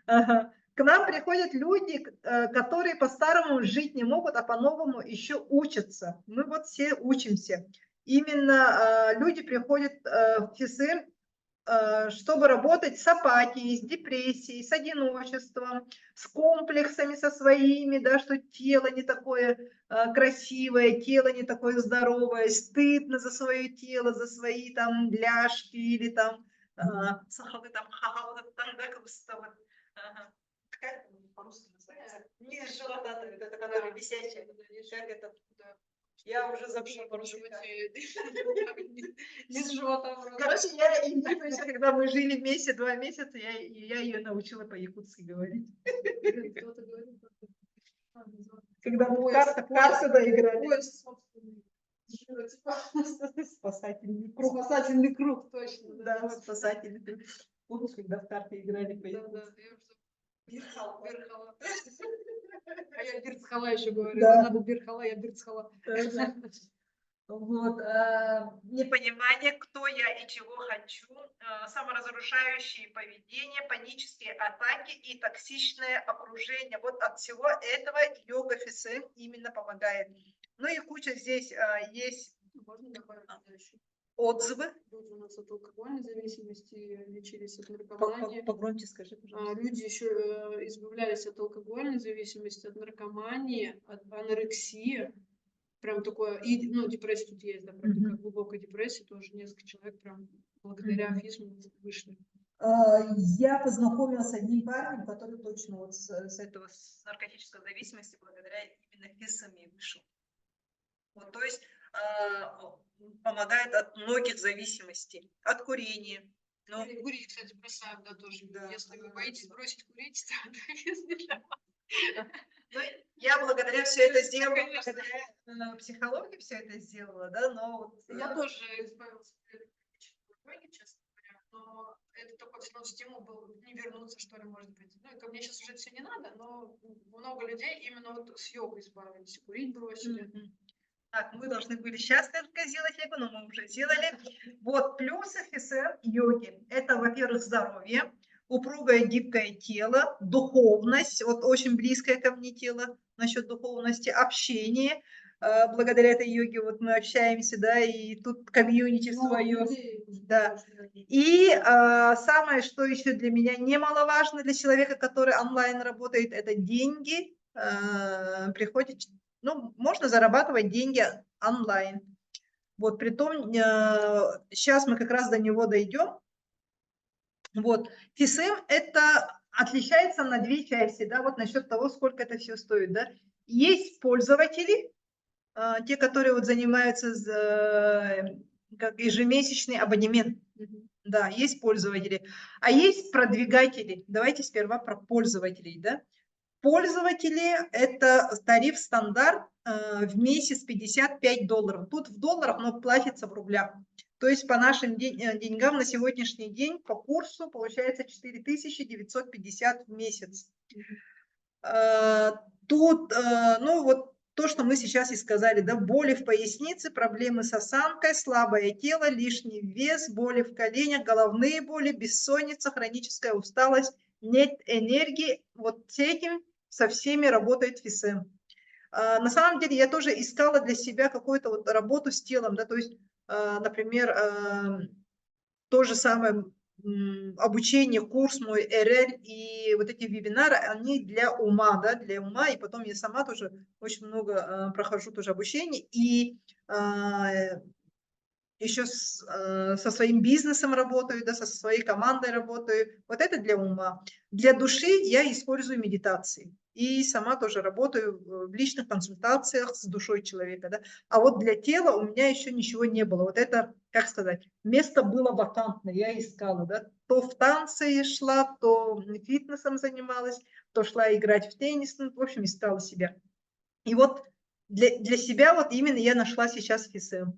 Ага. К нам приходят люди, которые по-старому жить не могут, а по-новому еще учатся. Мы вот все учимся. Именно люди приходят в ФИСМ чтобы работать с апатией, с депрессией, с одиночеством, с комплексами со своими, да, что тело не такое красивое, тело не такое здоровое, стыдно за свое тело, за свои там бляшки или там сахары, там, да, как бы вот, как это по-русски называется? Низ живота, это которая висячая, как это, я уже забыла по-русски. Низ живота вроде. Короче, когда мы жили вместе 2 месяца, я ее научила по-якутски говорить. Кто-то говорит, Когда мы в Пояс, карты доиграли. пояс собственный. Спасательный круг. Спасательный круг, точно. Да, спасательный круг. Помнишь, когда в карты играли Да, по-якутски? да, я уже Бирхала. А я Бирцхала еще говорю. Да. Надо Бирхала, я Бирцхала. Да. Вот, непонимание, кто я и чего хочу, саморазрушающие поведения, панические атаки и токсичное окружение. Вот от всего этого йога ФСМ именно помогает. Ну и куча здесь есть Можно добавить дальше? отзывы. Люди у нас от алкогольной зависимости лечились от наркомании. Погромче скажи, пожалуйста. Люди еще избавлялись от алкогольной зависимости, от наркомании, от анорексии. Прям такое, и, ну, депрессия тут есть, да, прям такая глубокая депрессия, тоже несколько человек прям благодаря афизму вышли. Я познакомилась с одним парнем, который точно вот с этого, с наркотической зависимости благодаря именно ФИСами вышел. Вот, то есть помогает от многих зависимостей, от курения. Ну, курить, кстати, бросаем, да, тоже. Да. Если вы боитесь бросить курить, то ФИС не для вас. Ну, я благодаря все это сделала, Конечно. благодаря психологии все это сделала, да, но вот, Я тоже избавилась от droги, честно говоря, но это такой все равно стимул был не вернуться, что ли, может быть. Ну, и ко мне сейчас уже все не надо, но много людей именно вот с йогой избавились, курить бросили. Так, мы должны были сейчас только сделать йогу, но мы уже сделали. Вот плюсы ФСР йоги. Это, во-первых, здоровье, упругое гибкое тело, духовность, вот очень близкое ко мне тело насчет духовности, общение. Благодаря этой йоге вот мы общаемся, да, и тут комьюнити свое. Да. И самое, что еще для меня немаловажно для человека, который онлайн работает, это деньги. Приходит, ну, можно зарабатывать деньги онлайн. Вот, притом, сейчас мы как раз до него дойдем. Вот, ФИСМ это отличается на 2 части, да, вот насчет того, сколько это все стоит, да. Есть пользователи, те, которые вот занимаются как ежемесячный абонемент. Да, есть пользователи. А есть продвигатели. Давайте сперва про пользователей, да. Пользователи – это тариф стандарт в месяц $55. Тут в долларах, но платится в рублях. То есть по нашим деньгам на сегодняшний день по курсу получается 4950 в месяц. Тут, ну вот то, что мы сейчас и сказали, да, боли в пояснице, проблемы с осанкой, слабое тело, лишний вес, боли в коленях, головные боли, бессонница, хроническая усталость, нет энергии. Вот с этим со всеми работает ФИСМ. На самом деле я тоже искала для себя какую-то вот работу с телом, да, то есть, например, то же самое обучение, курс мой, РЛ и вот эти вебинары, они для ума, да, для ума, и потом я сама тоже очень много прохожу тоже обучение, и еще со своим бизнесом работаю, да, со своей командой работаю. Вот это для ума. Для души я использую медитации. И сама тоже работаю в личных консультациях с душой человека. Да. А вот для тела у меня еще ничего не было. Вот это, как сказать, место было вакантное, я искала. Да. То в танцы шла, то фитнесом занималась, то шла играть в теннис. Ну, в общем, искала себя. И вот для себя вот именно я нашла сейчас ФИСМ.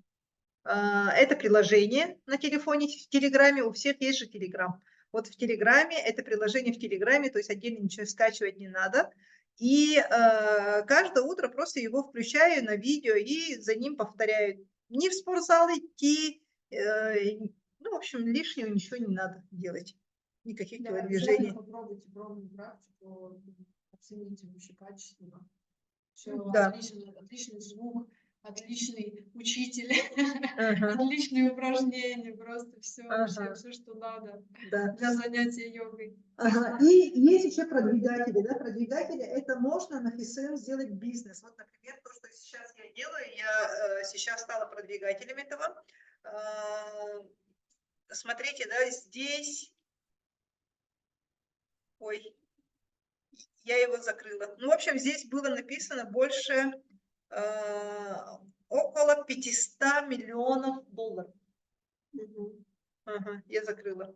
Это приложение на телефоне, в Телеграме, у всех есть же Телеграм. Вот в Телеграме, это приложение в Телеграме, то есть отдельно ничего скачивать не надо. И каждое утро просто его включаю на видео и за ним повторяю. Не в спортзал идти, ну, в общем, лишнего ничего не надо делать. Никаких телодвижений. Попробуйте пробную практику, оцените вообще качественно. Все, Да. отличный звук, отличный учитель, Ага, отличные упражнения, просто все, ага, все, что надо да. для занятия йогой. Ага. И есть еще продвигатели, да, продвигатели, это можно на FSM сделать бизнес. Вот, например, то, что сейчас я делаю, я сейчас стала продвигателем этого. Смотрите, да, здесь, ой, я его закрыла. Ну, в общем, здесь было написано больше около 500 миллионов долларов. Ага, я закрыла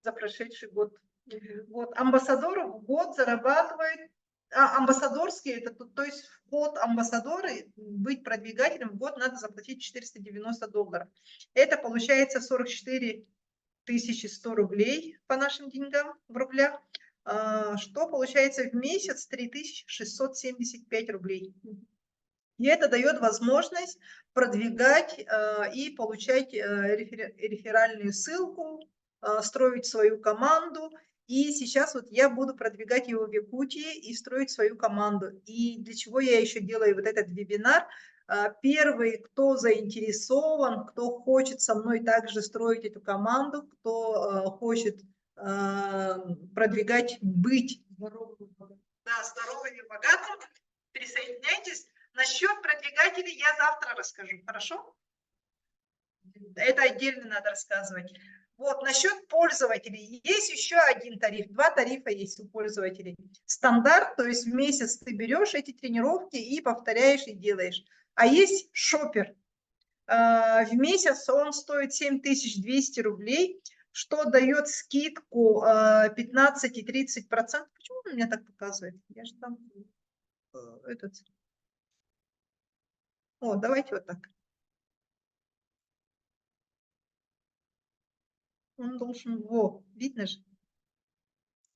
за прошедший год. Вот, амбассадор в год зарабатывает, амбассадорские, это то есть вход амбассадоры, быть продвигателем, в год надо заплатить $490. Это получается 44 100 рублей по нашим деньгам в рублях, что получается в месяц 3675 рублей. И это дает возможность продвигать и получать реферальную ссылку, строить свою команду. И сейчас вот я буду продвигать его в Якутии и строить свою команду. И для чего я еще делаю вот этот вебинар? Первый, кто заинтересован, кто хочет со мной также строить эту команду, кто хочет продвигать, быть здоровым и богатым, присоединяйтесь. Насчет продвигателей я завтра расскажу, хорошо? Это отдельно надо рассказывать. Вот, насчет пользователей. Есть еще один тариф, два тарифа есть у пользователей. Стандарт, то есть в месяц ты берешь эти тренировки и повторяешь и делаешь. А есть шопер. В месяц он стоит 7200 рублей, что дает скидку 15 и 30%. Почему он меня так показывает? Я же там этот... О, давайте вот так. Он должен... Во, видно же?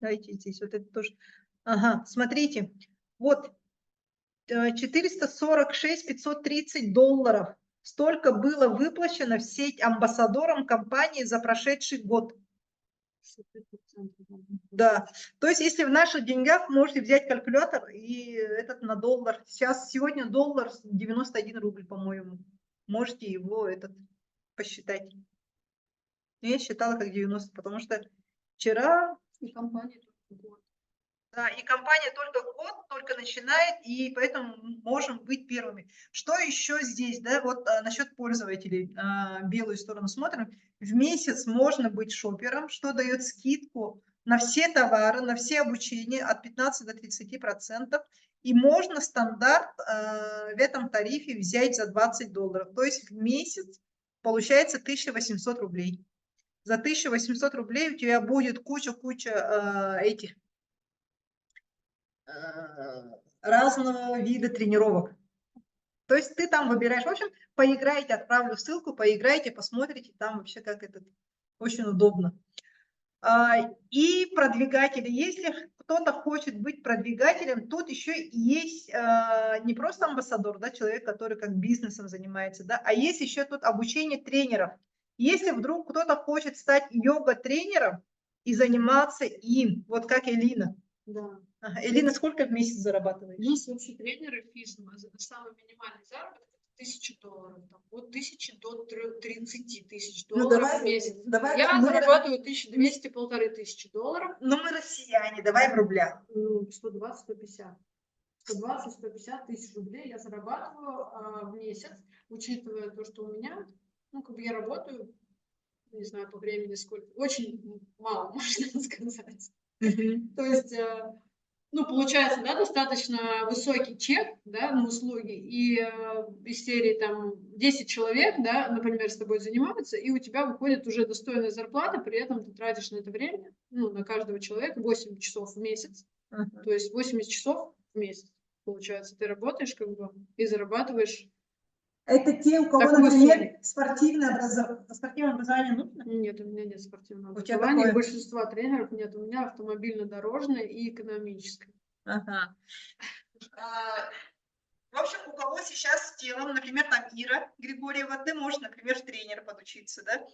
Давайте здесь вот это тоже. Ага, смотрите. Вот 446 530 долларов. Столько было выплачено в сеть амбассадорам компании за прошедший год. Да, то есть если в наших деньгах можете взять калькулятор и этот на доллар. Сегодня доллар 91 рубль, по-моему. Можете его посчитать. Я считала как 90, потому что вчера... И компания только год. Да, и компания только год, только начинает, и поэтому можем быть первыми. Что еще здесь, да, вот насчет пользователей, белую сторону смотрим. В месяц можно быть шопером, что дает скидку на все товары, на все обучения от 15 до 30%. И можно стандарт в этом тарифе взять за $20. То есть в месяц получается 1800 рублей. За 1800 рублей у тебя будет куча этих разного вида тренировок. То есть ты там выбираешь, в общем, поиграете, отправлю ссылку, поиграете, посмотрите, там вообще как это очень удобно. И продвигатели, если кто-то хочет быть продвигателем, тут еще есть не просто амбассадор, да, человек, который как бизнесом занимается, да, а есть еще тут обучение тренеров. Если вдруг кто-то хочет стать йога-тренером и заниматься им, вот как Элина. Да. Ага. Элина, сколько в месяц зарабатываешь? У нас вообще тренеры ФИСМа, самый минимальный заработок $1000. Там, от 1000 до 30 тысяч долларов в месяц. Я зарабатываю 1200-1500 долларов. Ну, мы россияне, давай в рублях. 120-150. 120-150 тысяч рублей я зарабатываю в месяц, учитывая то, что у меня, ну, как бы я работаю, не знаю, по времени сколько, очень мало, можно сказать. То есть, ну, получается, да, достаточно высокий чек, да, на услуги, и из серии там 10 человек, да, например, с тобой занимаются, и у тебя выходит уже достойная зарплата, при этом ты тратишь на это время, ну, на каждого человека 8 часов в месяц, то есть 80 часов в месяц, получается, ты работаешь как бы и зарабатываешь. Это те, у кого, например, спортивное образование нужно? Нет, у меня нет спортивного У тебя образования. какое? У большинства тренеров нет. У меня автомобильно-дорожное и экономическое. Ага. В общем, у кого сейчас с телом, например, там Ира Григорьева, ты можешь, например, в тренера подучиться, да?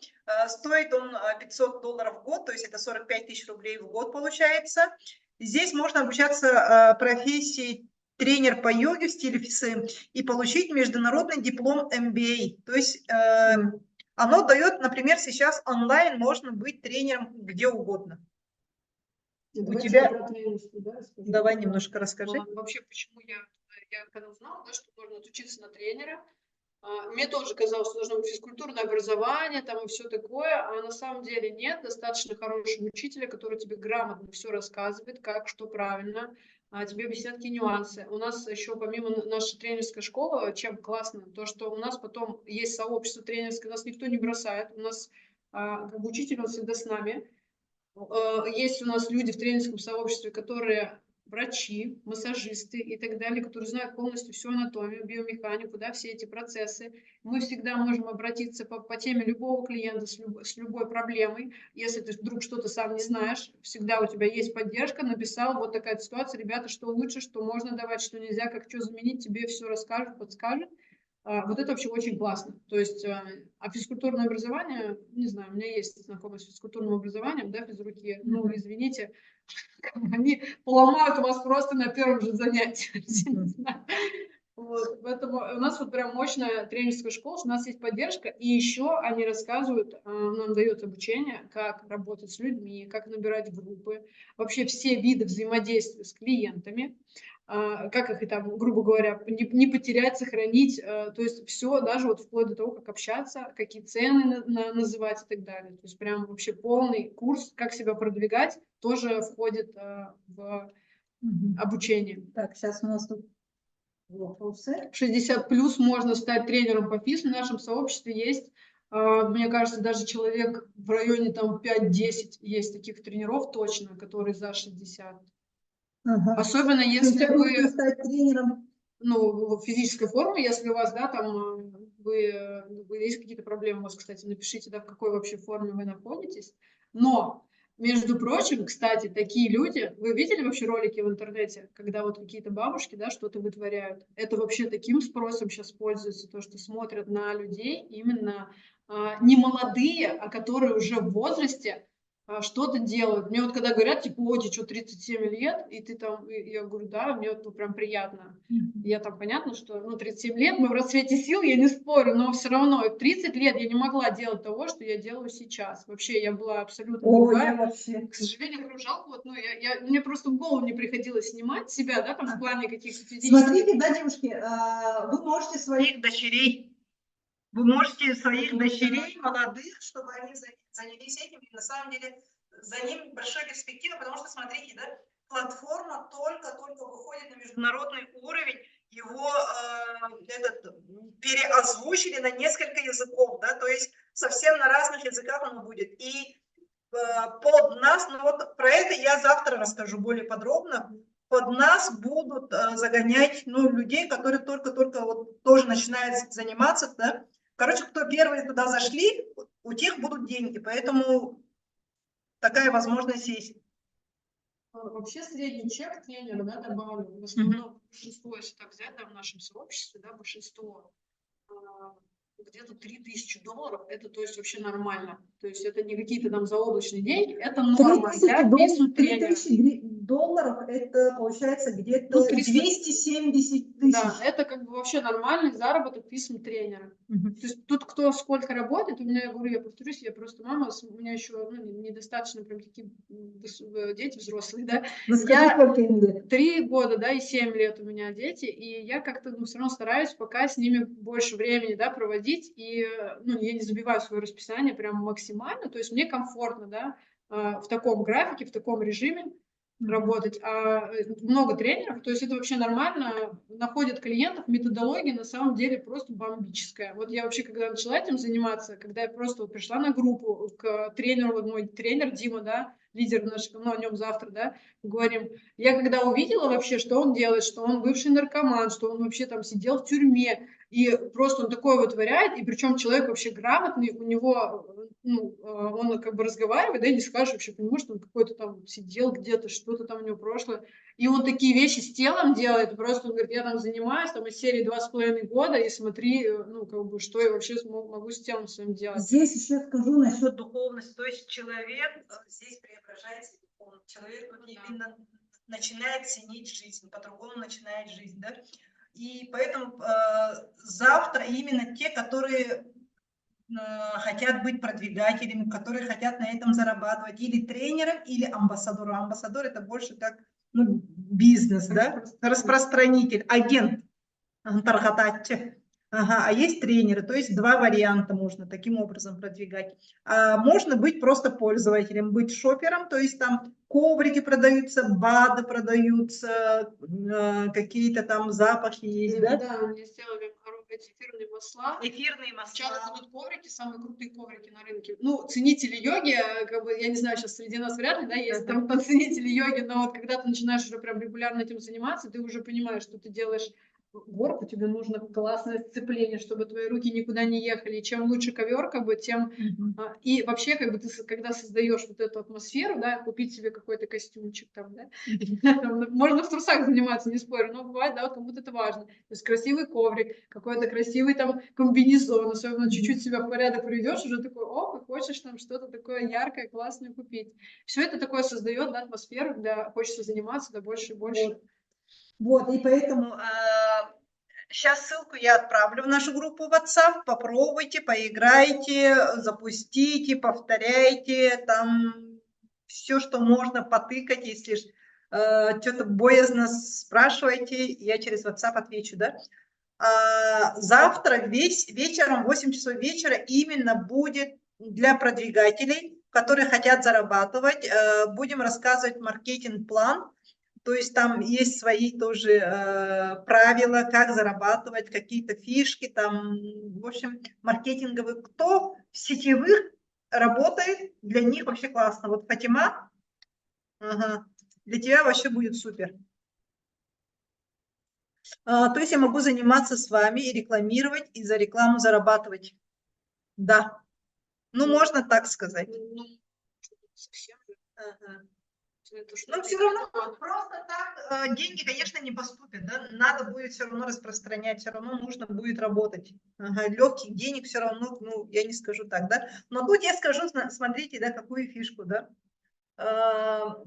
Стоит он $500 в год, то есть это 45 тысяч рублей в год получается. Здесь можно обучаться профессии тренер по йоге в стиле ФСМ и получить международный диплом MBA. То есть оно дает, например, сейчас онлайн можно быть тренером где угодно. Давайте тебя- про тренерство, да, расскажу. Давай немножко расскажи. Вообще, почему я когда узнала, да, что можно отучиться на тренера, мне тоже казалось, что должно быть физкультурное образование там и все такое, а на самом деле нет. Достаточно хорошего учителя, который тебе грамотно все рассказывает, как, что правильно, тебе объясняют какие нюансы. У нас еще помимо нашей тренерской школы, чем классно, то, что у нас потом есть сообщество тренерское, нас никто не бросает, у нас как бы учитель, он всегда с нами. Есть у нас люди в тренерском сообществе, которые врачи, массажисты и так далее, которые знают полностью всю анатомию, биомеханику, да, все эти процессы. Мы всегда можем обратиться по теме любого клиента с любой проблемой. Если ты вдруг что-то сам не знаешь, всегда у тебя есть поддержка, написал, вот такая ситуация, ребята, что лучше, что можно давать, что нельзя, как что заменить, тебе все расскажут, подскажут. Вот это вообще очень классно. То есть, а физкультурное образование, не знаю, у меня есть знакомые с физкультурным образованием, да, физруки, ну, извините, они поломают вас просто на первом же занятии. Не знаю. Вот, поэтому у нас вот прям мощная тренерская школа, у нас есть поддержка, и еще они рассказывают, нам дают обучение, как работать с людьми, как набирать группы, вообще все виды взаимодействия с клиентами, как их там, грубо говоря, не потерять, сохранить, то есть все, даже вот вплоть до того, как общаться, какие цены называть и так далее. То есть прям вообще полный курс, как себя продвигать, тоже входит в обучение. Так, сейчас у нас тут вопросы. 60 плюс можно стать тренером по ФИС. В нашем сообществе есть, мне кажется, даже человек в районе там 5-10 есть таких тренеров точно, которые за 60. Ага. Особенно То есть если как можно вы, стать тренером? ну, в физической форме, если у вас, да, там, вы есть какие-то проблемы, у вас, кстати, напишите, да, в какой вообще форме вы находитесь. Но, между прочим, кстати, такие люди, вы видели вообще ролики в интернете, когда вот какие-то бабушки, да, что-то вытворяют? Это вообще таким спросом сейчас пользуется, то, что смотрят на людей именно не молодые, а которые уже в возрасте что-то делают. Мне вот когда говорят, типа, о, тебе что, 37 лет, и ты там, и я говорю, да, мне вот прям приятно. Я там, понятно, что, ну, 37 лет, мы в расцвете сил, я не спорю, но все равно в 30 лет я не могла делать того, что я делаю сейчас. Вообще, я была абсолютно О, другая. я вообще. К сожалению, говорю, жалко, вот, ну, мне просто в голову не приходилось снимать себя, да, там, в плане каких-то физических... Смотрите, да, девушки, вы можете своих дочерей, молодых, чтобы они занялись этим, и на самом деле за ним большая перспектива, потому что, смотрите, да, платформа только-только выходит на международный уровень, его переозвучили на несколько языков, да, то есть совсем на разных языках оно будет. И под нас, ну вот про это я завтра расскажу более подробно, под нас будут загонять, ну, людей, которые только-только вот тоже начинают заниматься, да. Короче, кто первые туда зашли, у тех будут деньги, поэтому такая возможность есть. Вообще средний чек тренера, да, добавлю, в основном большинство, если так взять, да, в нашем сообществе, да, большинство где-то $3000, это, то есть, вообще нормально. То есть это не какие-то там заоблачные деньги, это норма. 3000 долларов, это получается где-то Ну, 300. 270 тысяч. Да, это как бы вообще нормальный заработок писем тренера. То есть тут кто сколько работает, у меня, я говорю, я повторюсь, я просто мама, у меня еще недостаточно прям такие дети взрослые, да. Ну, скажи, сколько им лет? 3 года, да, и 7 лет у меня дети, и я как-то, ну, все равно стараюсь пока с ними больше времени, да, проводить, и, ну, я не забиваю свое расписание прям максимально, то есть мне комфортно, да, в таком графике, в таком режиме работать. А много тренеров, то есть это вообще нормально, находят клиентов, методология на самом деле просто бомбическая. Вот я вообще, когда начала этим заниматься, когда я просто вот пришла на группу к тренеру, вот мой тренер Дима, да, лидер наш, ну, о нем завтра, да, говорим, я когда увидела вообще, что он делает, что он бывший наркоман, что он вообще там сидел в тюрьме, и просто он такое вытворяет, и причем человек вообще грамотный, у него, ну, он как бы разговаривает, да, и не скажешь вообще по нему, что он какой-то там сидел где-то, что-то там у него прошлое, и он такие вещи с телом делает, просто он говорит, я там занимаюсь, там из серии 2,5 года, и смотри, ну, как бы, что я вообще могу с телом своим делать. Здесь еще скажу насчет Духовности, то есть человек здесь преображается, человек вот именно начинает ценить жизнь, по-другому начинает жизнь, да. И поэтому завтра именно те, которые хотят быть продвигателями, которые хотят на этом зарабатывать, или тренером, или амбассадором. Амбассадор это больше как бизнес, да, распространитель, агент, таргататчи. Ага, а есть тренеры, то есть два варианта можно таким образом продвигать. Можно быть просто пользователем, быть шопером, то есть там коврики продаются, БАДы продаются, какие-то там запахи есть, да? Да, они сделали эти эфирные масла. Эфирные Сейчас масла. будут коврики, самые крутые коврики на рынке. Ну, ценители йоги, как бы, я не знаю, сейчас среди нас вряд ли, да, есть там ценители йоги, но вот когда ты начинаешь уже прям регулярно этим заниматься, ты уже понимаешь, что ты делаешь горку, тебе нужно классное сцепление, чтобы твои руки никуда не ехали. И чем лучше ковер, как бы, тем... И вообще, как бы, ты, когда создаешь вот эту атмосферу, да, купить себе какой-то костюмчик там, да, можно в трусах заниматься, не спорю, но бывает, да, вот кому-то это важно. То есть красивый коврик, какой-то красивый там комбинезон, особенно чуть-чуть себя в порядок приведешь, уже такой, о, хочешь там что-то такое яркое, классное купить. Все это такое создает, да, атмосферу, когда хочется заниматься, да, больше и больше. Вот, и поэтому сейчас ссылку я отправлю в нашу группу WhatsApp, попробуйте, поиграйте, запустите, повторяйте, там все, что можно потыкать, если что-то боязно, спрашивайте, я через WhatsApp отвечу, да. Завтра вечером, в 8 часов вечера именно будет для продвигателей, которые хотят зарабатывать, будем рассказывать маркетинг-план. То есть там есть свои тоже правила, как зарабатывать, какие-то фишки, там, в общем, маркетинговые. Кто в сетевых работает, для них вообще классно. Вот Фатима, для тебя вообще будет супер. То есть я могу заниматься с вами и рекламировать, и за рекламу зарабатывать. Да. Ну, можно так сказать. Ну, совсем. Но все равно просто так деньги, конечно, не поступят. Да? Надо будет все равно распространять, все равно нужно будет работать. Легких денег все равно, ну, я не скажу так, да. Но тут я скажу, смотрите, да, какую фишку, да.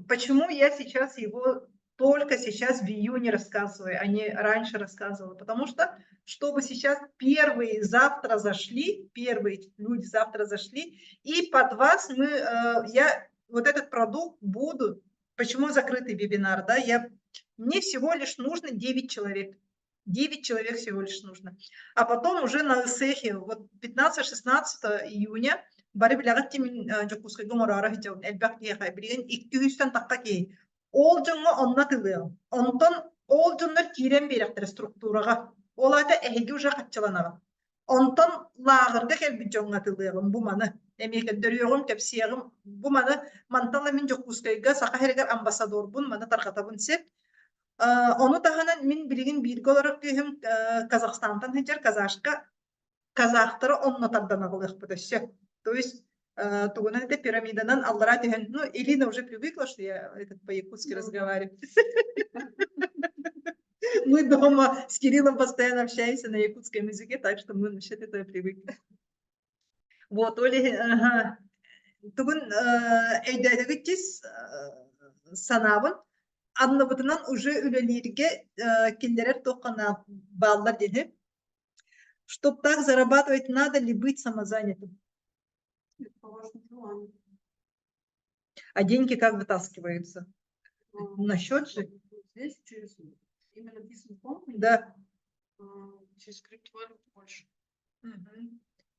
Почему я сейчас его только сейчас в июне рассказываю, а не раньше рассказывала? Потому что, чтобы сейчас первые люди завтра зашли, и под вас я вот этот продукт буду. Почему закрытый вебинар? Да? Мне всего лишь нужно 9 человек. 9 человек всего лишь нужно. А потом уже на ИСЭХе, вот 15-16 июня, бары билagatti min jokuskyga morara hijaw elbaq diye khabrigen 200 takka ki ol jonga onna tılıyor. Ondan ol jonlar kiren berekter strukturaga. Olata ehgi uja katçalanaga. Ondan lağırga kelbi jonga tılıyor bu manı. Emeke dörüyorum tepsiyagım bu manı mantalla min jokuskyga saka herger ambasador bun manı tarqatabın set. Onu tahanan min bilgin bilgi olarak diyeyim Kazakstan'dan hicer казахтары оннотардан агылых бутаще. То есть тугунан это пирамиданан аллара тehen. Ну, Элина уже привыкла, что я по-якутски разговариваю. Мы дома с Кириллом постоянно общаемся на якутском языке, так что мы насчет этого привыкли. Вот, Оля, тугун эйдәдегитис санабын аннабытынан уже үлелерге киллерер тоқана баллар деди. Чтобы так зарабатывать, надо ли быть самозанятым? По вашему желанию. А деньги как вытаскиваются? На счет же? Здесь через именно business company, Да. через криптовалюту больше.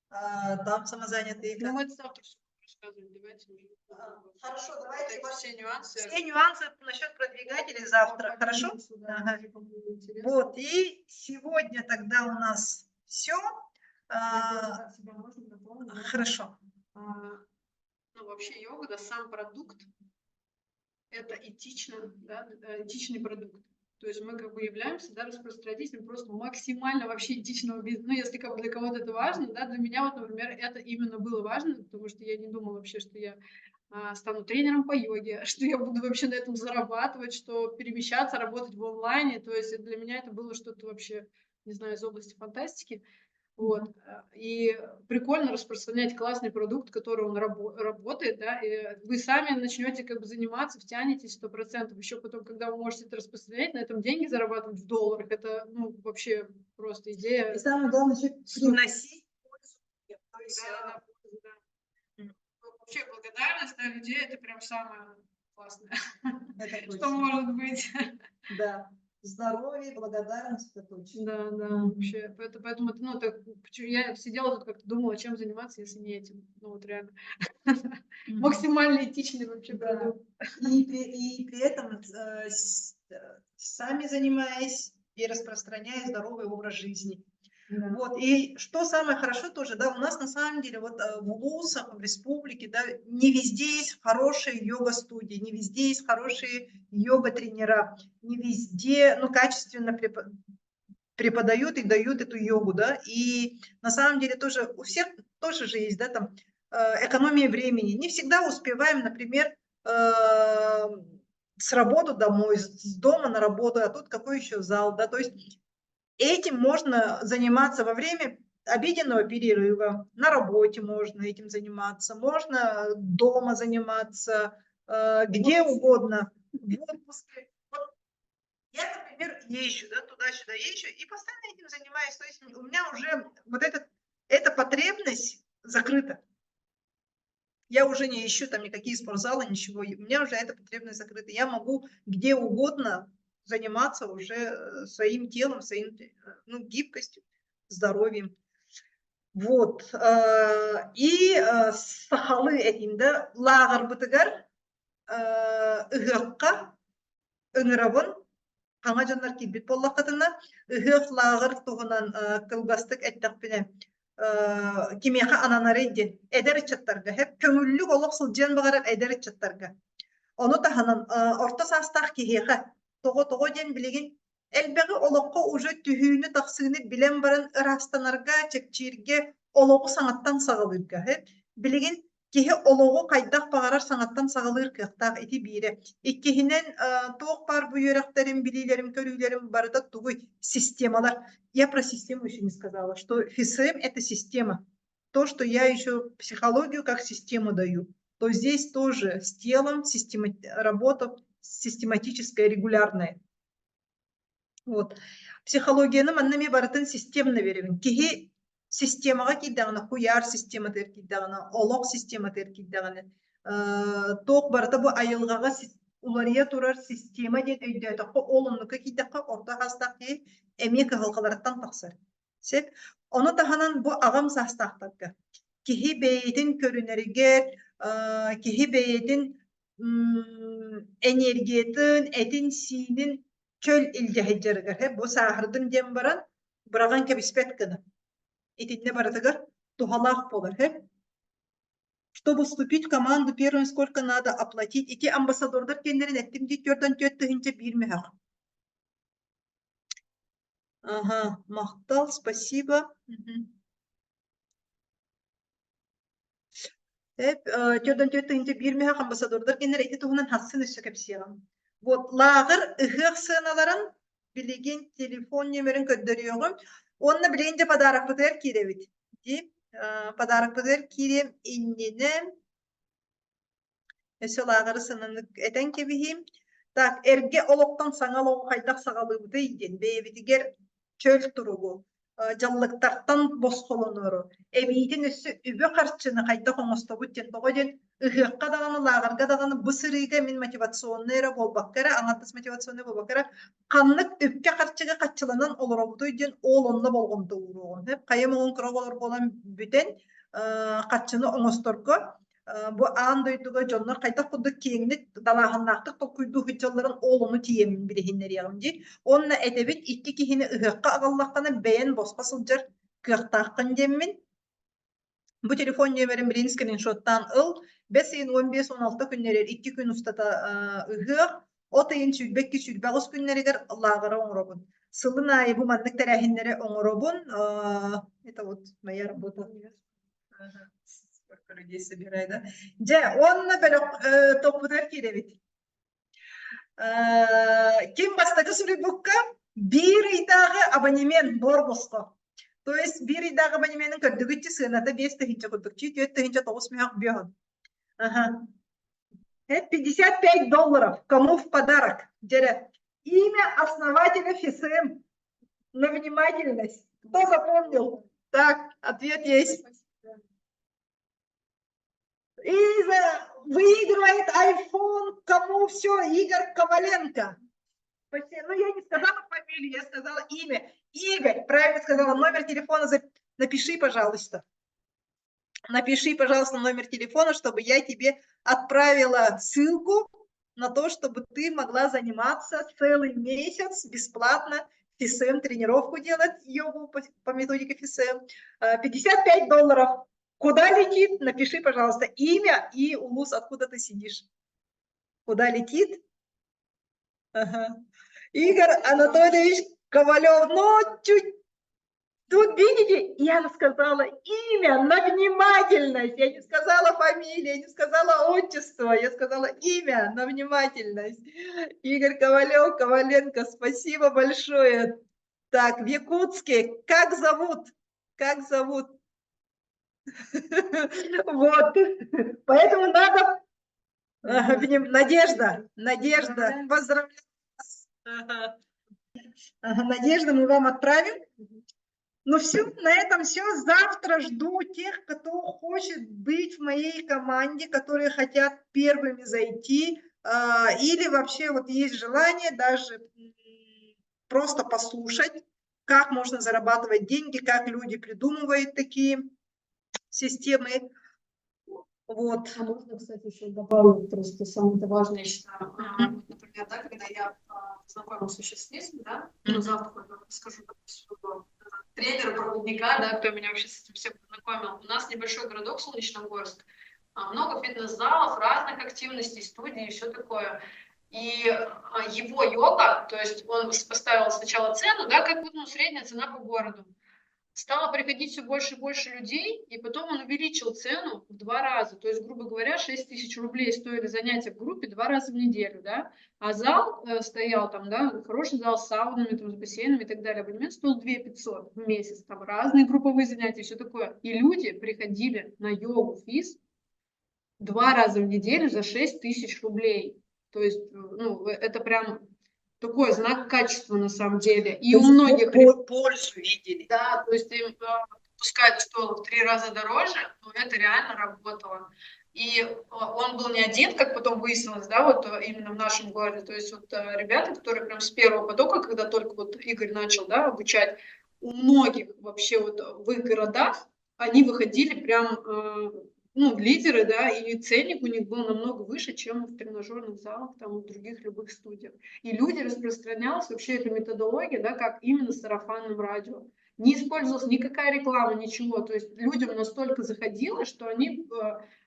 Там самозанятые. Ну, мы это завтра все рассказываем. Давайте уже. Хорошо, давайте Все нюансы. Все нюансы насчет продвигателей завтра. Хорошо? Ага. Вот, и сегодня тогда у нас все. Хорошо. Ну, вообще йога, да, сам продукт, это этично, да, этичный продукт. То есть мы как бы являемся, да, распространителем просто максимально вообще этичного бизнеса. Ну, если как бы для кого-то это важно, да, для меня вот, например, это именно было важно, потому что я не думала вообще, что я стану тренером по йоге, что я буду вообще на этом зарабатывать, что перемещаться, работать в онлайне. То есть для меня это было что-то вообще, не знаю, из области фантастики. Вот. И прикольно распространять классный продукт, который он работает, да, и вы сами начнете как бы заниматься, втянетесь 100%. Еще потом, когда вы можете это распространять, на этом деньги зарабатывать в долларах, это, ну, вообще просто И идея. самое главное, еще приносить пользу. То есть, Да, да. Вообще благодарность, да, людей, это прям самое классное, это что точно. может быть. Да. Здоровье, благодарность, это точно. Да, да, вообще. Поэтому это, ну, так, я сидела тут как-то думала, чем заниматься, если не этим. Ну, вот реально. Максимально этичный вообще Да. продукт. И при этом сами занимаясь и распространяя здоровый образ жизни. Да. Вот. И что самое хорошо тоже, да, у нас на самом деле вот в ВУЗах, в республике, да, не везде есть хорошие йога-студии, не везде есть хорошие йога-тренера, не везде, ну, качественно преподают и дают эту йогу, да, и на самом деле тоже у всех тоже же есть, да, там экономия времени. Не всегда успеваем, например, с работы домой, с дома на работу, а тут какой еще зал, да, то есть этим можно заниматься во время обеденного перерыва, на работе можно этим заниматься, можно дома заниматься, где угодно, в отпуске. Вот я, например, езжу, да, туда-сюда езжу и постоянно этим занимаюсь. То есть у меня уже вот эта потребность закрыта. Я уже не ищу там никакие спортзалы, ничего. У меня уже эта потребность закрыта. Я могу где угодно заниматься уже своим телом, своим, ну, гибкостью, здоровьем. Вот. И сахалы этинде лагар бытыгар ыгакка ыңырабын аңа жаннар килбит боллакытына ыгык лагар тугунан кылбастык эттекпине кимеха ананары иден эдер ичаттарга хеп көңүллүк олок сылжан багарар эдер ичаттарга ону таханан орто састах кихеха того ден билигин элбеги олокко уже түһүүнү тахсыыны билен баран ырастанарга чекчиирге ологу саңаттан сагалырга хеп билигин киһи олоҕу хайдах баҕарар саҥаттан саҕалыыр кыахтаах ити биире. Иккиһинэн туох бар буйуэрахтарым, билиилэрим, көрүүлэрим барыта тугуй системалар. Я про систему еще не сказала, что ФСМ — это система. То, что я еще психологию как систему даю, то здесь тоже с телом работа систематическая, регулярная. Вот. Психологияны маннами барытын системно беребин. Киһи системага кийдагана, хуяр система тер кийдагана, олог система тер кийдагана. Тоқ барыта бу айылгага улария турар система ден өйдөтөккө олоннука кийдакка орто хастакки эмиека халкалараттан таксар. Сеп, ону таханан бу агам састактакка. Киһи бейитин көрүнөрүгер, киһи бейитин энергиятын, этин синин чөл илдяхиджарыгар, бу сахардын дем баран, бұраған кәбіспет кіні. Итинне баратыгар тухалақ болар. Чтобы вступить в команду, первым сколько надо оплатить. Ити амбассадордар кендерин әттім дейт, көрден төттігінче бирмеғақ. Ага, мақтал, спасибо. Көрден төттігінче бирмеғақ амбассадордар кендер әйті туғынан хассын үші кәпсияған. Вот, лағыр ұғық сыналарын билеген телефон номерин көддөрүөгүм. Онна биленде подарок бытыр киребит. Дип, подарок бытыр кирем иннене. Эсел агыры сынынык этен кебихим. Так, эрге олоктан саңалоо кайдак сагалыбыты иден. Бейбитигер чөл туругу. Жаллыктартан босхолонору. Эбиитин өссү үбө карчыны кайда коңостогут тен тогоден ыхыкка даганы лагарга даганы бысырыга мен мотивационныйра болбаккара, аңатыс мотивационный болбаккара каннык үпке карчыга качыланан олоробутуй ден олонна болгонду уругун. Кайым оң кроголор болан бүтен качыны оңосторго бу аандойдуга жоннор кайда кудук кеңни далаханнактык толкуйду хыжалларын олону тиемин билехиннер ягымди. Онна этебит икки кихини ыхыкка агаллаккана бейен босқа сылжар кыактааккан деммин. Бу телефон номерин билин скриншоттан ыл 5-15-16 күннерер 2 күн устата ыгык, отайын сүрбекки сүрбагыс күннеригер лагара оңоробун. Сылын айы бу маннык тарахиннере оңоробун. Это вот моя работа. Сколько людей собирает, да? Же, онна бөлөк топутар киребит. Ким бастагы сүрбукка бир ыйтагы абонемент борбоско. То есть бири дага банименин кырдыгычы сыната 5 тыгынча курдукчу, 4 тыгынча 9 мягок бьёгон. Ага. Это $55. Кому в подарок? Имя основателя ФСМ. На внимательность. Кто запомнил? Так, ответ есть. И выигрывает iPhone. Кому все? Игорь Коваленко. Ну, я не сказала фамилию, я сказала имя. Игорь, правильно сказала. Номер телефона напиши, пожалуйста. Напиши, пожалуйста, номер телефона, чтобы я тебе отправила ссылку на то, чтобы ты могла заниматься целый месяц бесплатно ФСМ, тренировку делать, йогу по методике ФСМ. $55. Куда летит? Напиши, пожалуйста, имя и улус, откуда ты сидишь. Куда летит? Ага. Игорь Анатольевич Ковалев. Ну, чуть. Тут, видите, я сказала имя на внимательность. Я не сказала фамилию, я не сказала отчество, я сказала имя на внимательность. Игорь Ковалев, Коваленко, спасибо большое. Так, в Якутске, как зовут? Как зовут? Вот, поэтому надо... Надежда, поздравляю вас. Надежда, мы вам отправим. Ну все, на этом все. Завтра жду тех, кто хочет быть в моей команде, которые хотят первыми зайти, или вообще вот есть желание даже просто послушать, как можно зарабатывать деньги, как люди придумывают такие системы. Вот. А можно, кстати, еще добавить просто самое важное, я считаю, например, да, когда я познакомилась сейчас с ним, да, завтра расскажу своего тренера-проводника, да, кто меня вообще с этим всем познакомил. У нас небольшой городок Солнечногорск, много фитнес-залов, разных активностей, студий и все такое. И его йога, то есть он поставил сначала цену, да, как вот, ну, средняя цена по городу. Стало приходить все больше и больше людей, и потом он увеличил цену в 2 раза. То есть, грубо говоря, 6 тысяч рублей стоили занятия в группе 2 раза в неделю, да. А зал стоял там, да, хороший зал с саунами, там, с бассейнами и так далее. Абонемент стоил 2 500 в месяц, там разные групповые занятия, все такое. И люди приходили на йогу физ 2 раза в неделю за 6 тысяч рублей. То есть, ну, это прям... такой знак качества на самом деле. И у многих пользу видели. да, то есть им пускай это стоило в 3 раза дороже, но это реально работало. И он был не один, как потом выяснилось, да, вот именно в нашем городе. То есть вот ребята, которые прям с первого потока, когда только вот Игорь начал, да, обучать, у многих вообще вот в их городах они выходили прям, ну, лидеры, да, и ценник у них был намного выше, чем в тренажерных залах, там, в других любых студиях. И люди распространялась вообще эта методология, да, как именно сарафанным радио. Не использовалась никакая реклама, ничего. То есть людям настолько заходило, что они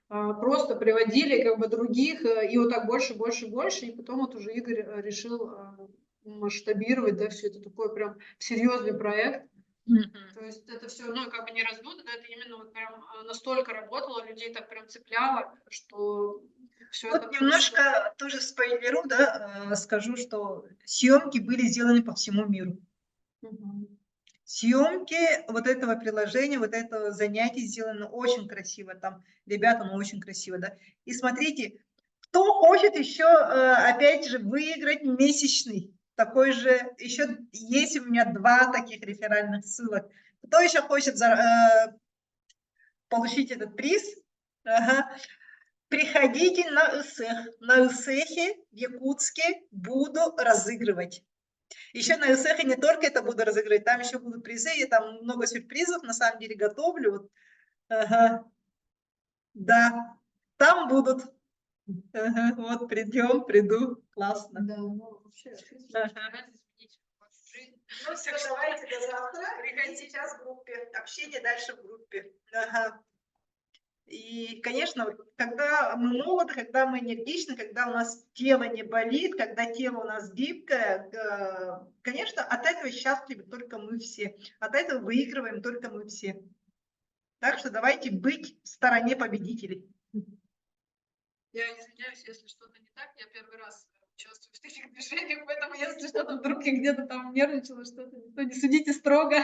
просто приводили как бы других, и вот так больше, больше, больше. И потом вот уже Игорь решил масштабировать, да, все это такой прям серьезный проект. То есть это все, ну, как бы не раздуто, да, это именно вот прям настолько работало, людей так прям цепляло, что все вот это... немножко тоже спойлеру, да, скажу, что съемки были сделаны по всему миру. Съемки вот этого приложения, вот этого занятия сделаны очень красиво, там, ребята, ну, очень красиво, да. И смотрите, кто хочет еще, опять же, выиграть месячный, такой же, еще есть у меня 2 таких реферальных ссылок. Кто еще хочет получить этот приз? Ага. Приходите на ИСЭХ. На ИСЭХе в Якутске буду разыгрывать. Еще на ИСЭХе не только это буду разыгрывать, там еще будут призы, я там много сюрпризов на самом деле готовлю. Вот. Ага. Да, там будут. Ага. Вот приду, классно. Да, ну, вообще, Ага. Ну все, давайте до завтра. Приходите сейчас в группе. Общение дальше в группе. Ага. И, конечно, когда мы молоды, когда мы энергичны, когда у нас тело не болит, когда тело у нас гибкое, конечно, от этого счастливы только мы все. От этого выигрываем только мы все. Так что давайте быть в стороне победителей. Я извиняюсь, если что-то не так. Я первый раз участвую в таких движениях, поэтому если что-то вдруг я где-то там нервничала, что-то, никто не судите строго.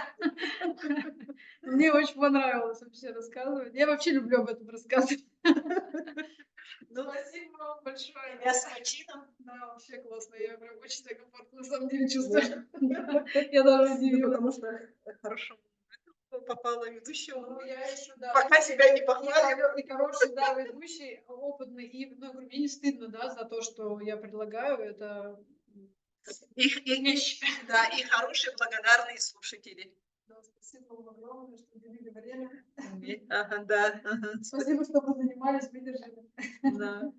Мне очень понравилось вообще рассказывать. Я вообще люблю об этом рассказывать. Ну, Спасибо вам большое. я с почином. Да, вообще классно. Я прям очень себя комфортно на самом деле чувствую. Я даже Ну, удивилась. потому что хорошо попала ведущего. Ну, я еще, да, Пока себя не и похвалим. и хороший, да, ведущий, опытный, и, ну, говорю, мне не стыдно, да, за то, что я предлагаю, это вещь. Да, и хорошие, благодарные слушатели. Да, спасибо вам огромное, что уделили время. Ага, да. Ага. Спасибо, что позанимались, выдержали. Да.